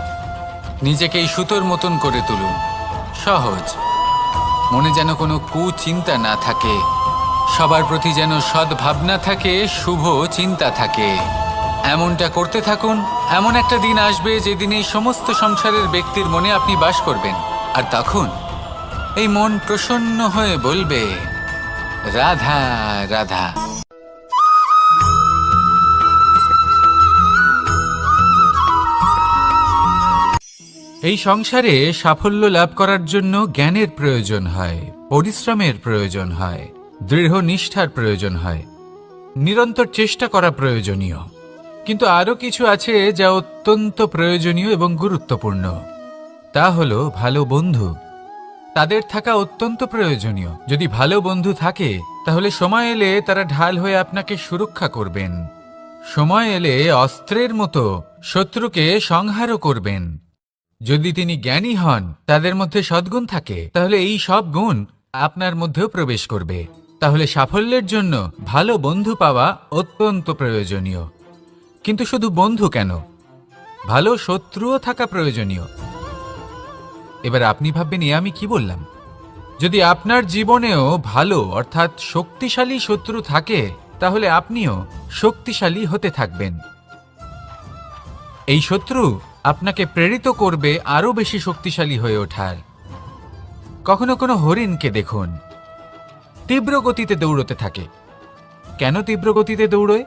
নিজেকে এই সুতোর মতন করে তুলুন, সহজ। মনে যেন কোনো কুচিন্তা না থাকে, সবার প্রতি যেন সদ্ভাবনা থাকে, শুভ চিন্তা থাকে। এমনটা করতে থাকুন। এমন একটা দিন আসবে যেদিন এই সমস্ত সংসারের ব্যক্তির মনে আপনি বাস করবেন, আর তখন এই মন প্রসন্ন হয়ে বলবে, রাধা রাধা। এই সংসারে সাফল্য লাভ করার জন্য জ্ঞানের প্রয়োজন হয়, পরিশ্রমের প্রয়োজন হয়, দৃঢ় নিষ্ঠার প্রয়োজন হয়, নিরন্তর চেষ্টা করা প্রয়োজনীয়। কিন্তু আরও কিছু আছে যা অত্যন্ত প্রয়োজনীয় এবং গুরুত্বপূর্ণ। তা হলো ভালো বন্ধু। তাদের থাকা অত্যন্ত প্রয়োজনীয়। যদি ভালো বন্ধু থাকে তাহলে সময় এলে তারা ঢাল হয়ে আপনাকে সুরক্ষা করবেন। সময় এলে অস্ত্রের মতো শত্রুকে সংহারও করবেন। যদি তিনি জ্ঞানী হন, তাদের মধ্যে সদ্গুণ থাকে, তাহলে এই সব গুণ আপনার মধ্যেও প্রবেশ করবে। তাহলে সাফল্যের জন্য ভালো বন্ধু পাওয়া অত্যন্ত প্রয়োজনীয়। কিন্তু শুধু বন্ধু কেন, ভালো শত্রুও থাকা প্রয়োজনীয়। এবার আপনি ভাববেন, এ আমি কি বললাম? যদি আপনার জীবনেও ভালো অর্থাৎ শক্তিশালী শত্রু থাকে তাহলে আপনিও শক্তিশালী হতে থাকবেন। এই শত্রু আপনাকে প্রেরিত করবে আরো বেশি শক্তিশালী হয়ে ওঠার। কখনো কোনো হরিণকে দেখুন, তীব্র গতিতে দৌড়তে থাকে। কেন তীব্র গতিতে দৌড়য়?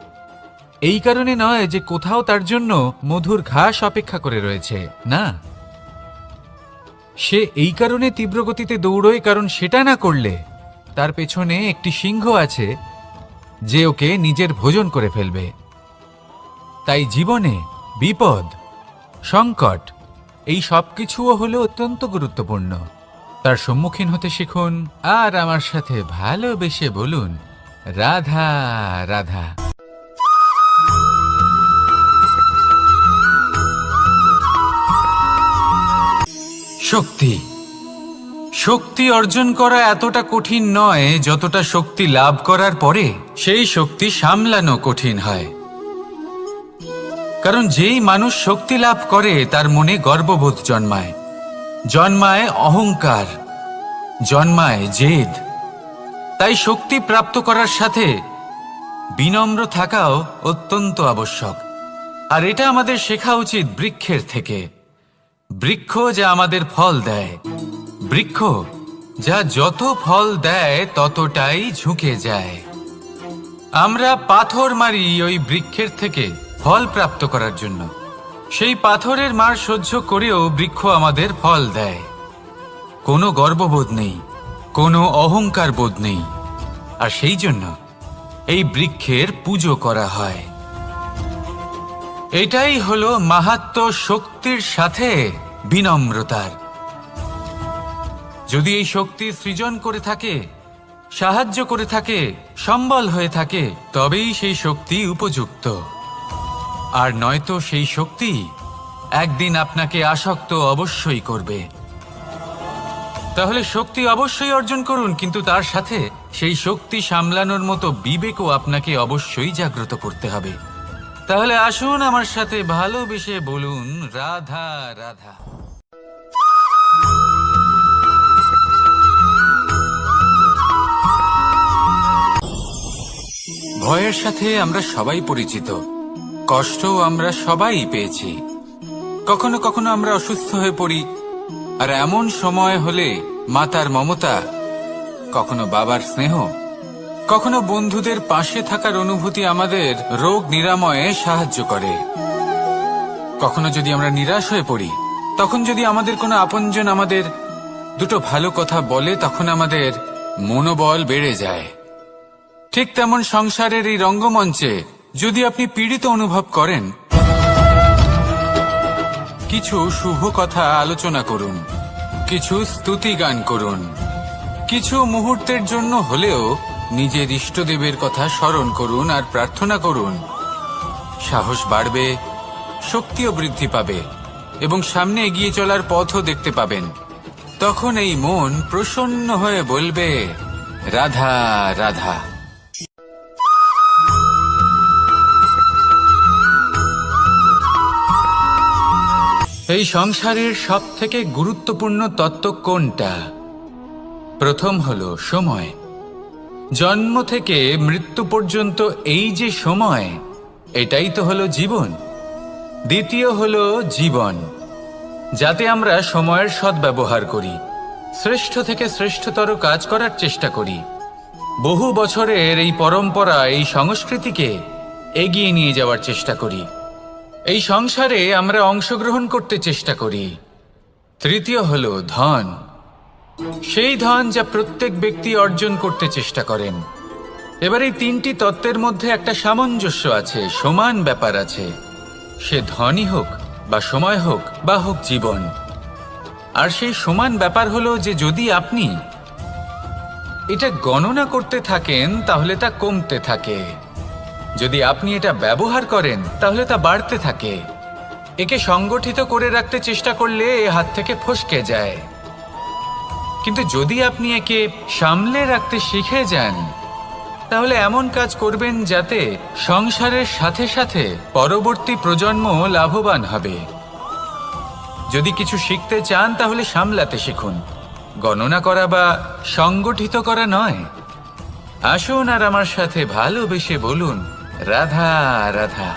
এই কারণে নয় যে কোথাও তার জন্য মধুর ঘাস অপেক্ষা করে রয়েছে, না। সে এই কারণে তীব্র গতিতে দৌড়োয় কারণ সেটা না করলে তার পেছনে একটি সিংহ আছে যে ওকে নিজের ভোজন করে ফেলবে। তাই জীবনে বিপদ, সংকট এই সব কিছুও হলো অত্যন্ত গুরুত্বপূর্ণ। তার সম্মুখীন হতে শিখুন আর আমার সাথে ভালোবেসে বলুন, রাধা রাধা। শক্তি শক্তি অর্জন করা এতটা কঠিন নয় যতটা শক্তি লাভ করার পরে সেই শক্তি সামলানো কঠিন হয়। কারণ যেই মানুষ শক্তি লাভ করে তার মনে গর্ববোধ জন্মায়, জন্মায় অহংকার, জন্মায় জেদ। তাই শক্তি প্রাপ্ত করার সাথে বিনম্র থাকাও অত্যন্ত আবশ্যক। আর এটা আমাদের শেখা উচিত বৃক্ষের থেকে। বৃক্ষ যা আমাদের ফল দেয়, বৃক্ষ যা যত ফল দেয় ততটাই ঝুঁকে যায়। আমরা পাথর মারি ওই বৃক্ষের থেকে ফল প্রাপ্ত করার জন্য। সেই পাথরের মার সহ্য করেও বৃক্ষ আমাদের ফল দেয়। কোনো গর্ববোধ নেই, কোনো অহংকার বোধ নেই। আর সেই জন্য এই বৃক্ষের পুজো করা হয়। এটাই হলো মাহাত্ম্য শক্তির সাথে বিনম্রতার। যদি এই শক্তি সৃজন করে থাকে, সাহায্য করে থাকে, সম্বল হয়ে থাকে, তবেই সেই শক্তি উপযুক্ত। আর নয়তো সেই শক্তি একদিন আপনাকে আসক্ত অবশ্যই করবে। তাহলে শক্তি অবশ্যই অর্জন করুন, কিন্তু তার সাথে সেই শক্তি সামলানোর মতো বিবেকও আপনাকে অবশ্যই জাগ্রত করতে হবে। তাহলে আসুন আমার সাথে ভালোবেসে বলুন, রাধা রাধা। ভয়ের সাথে আমরা সবাই পরিচিত, কষ্টও আমরা সবাই পেয়েছি। কখনো কখনো আমরা অসুস্থ হয়ে পড়ি, আর এমন সময় হলে মাতার মমতা, কখনো বাবার স্নেহ, কখনো বন্ধুদের পাশে থাকার অনুভূতি আমাদের রোগ নিরাময়ে সাহায্য করে। কখনো যদি আমরা নিরাশ হয়ে পড়ি, তখন যদি আমাদের কোনো আপনজন আমাদের দুটো ভালো কথা বলে, তখন আমাদের মনোবল বেড়ে যায়। ঠিক তেমন সংসারের এই রঙ্গমঞ্চে যদি আপনি পীড়িত অনুভব করেন, কিছু শুভ কথা আলোচনা করুন, কিছু স্তুতি গান করুন, কিছু মুহূর্তের জন্য হলেও নিজের ইষ্টদেবের কথা স্মরণ করুন আর প্রার্থনা করুন। সাহস বাড়বে, শক্তিও বৃদ্ধি পাবে এবং সামনে এগিয়ে চলার পথও দেখতে পাবেন। তখন এই মন প্রসন্ন হয়ে বলবে, রাধা রাধা। এই সংসারের সবথেকে গুরুত্বপূর্ণ তত্ত্ব কোনটা? প্রথম হলো সময়। জন্ম থেকে মৃত্যু পর্যন্ত এই যে সময়, এটাই তো হলো জীবন। দ্বিতীয় হলো জীবন, যাতে আমরা সময়ের সদ্ব্যবহার করি, শ্রেষ্ঠ থেকে শ্রেষ্ঠতর কাজ করার চেষ্টা করি। বহু বছরের এই পরম্পরা, এই সংস্কৃতিকে এগিয়ে নিয়ে যাওয়ার চেষ্টা করি। এই সংসারে আমরা অংশগ্রহণ করতে চেষ্টা করি। তৃতীয় হলো ধন, সেই ধন যা প্রত্যেক ব্যক্তি অর্জন করতে চেষ্টা করেন। এবার এই তিনটি তত্ত্বের মধ্যে একটা সামঞ্জস্য আছে, সমান ব্যাপার আছে। সে ধনই হোক বা সময় হোক বা হোক জীবন। আর সেই সমান ব্যাপার হলো যে যদি আপনি এটা গণনা করতে থাকেন তাহলে তা কমতে থাকে, যদি আপনি এটা ব্যবহার করেন তাহলে তা বাড়তে থাকে। একে সংগঠিত করে রাখতে চেষ্টা করলে এ হাত থেকে ফসকে যায়, কিন্তু যদি আপনি একে সামলে রাখতে শিখে যান তাহলে এমন কাজ করবেন যাতে সংসারের সাথে সাথে পরবর্তী প্রজন্ম লাভবান হবে। যদি কিছু শিখতে চান তাহলে সামলাতে শিখুন, গণনা করা বা সংগঠিত করা নয়। আসুন আর আমার সাথে ভালোবেসে বলুন, রাধা রাধা।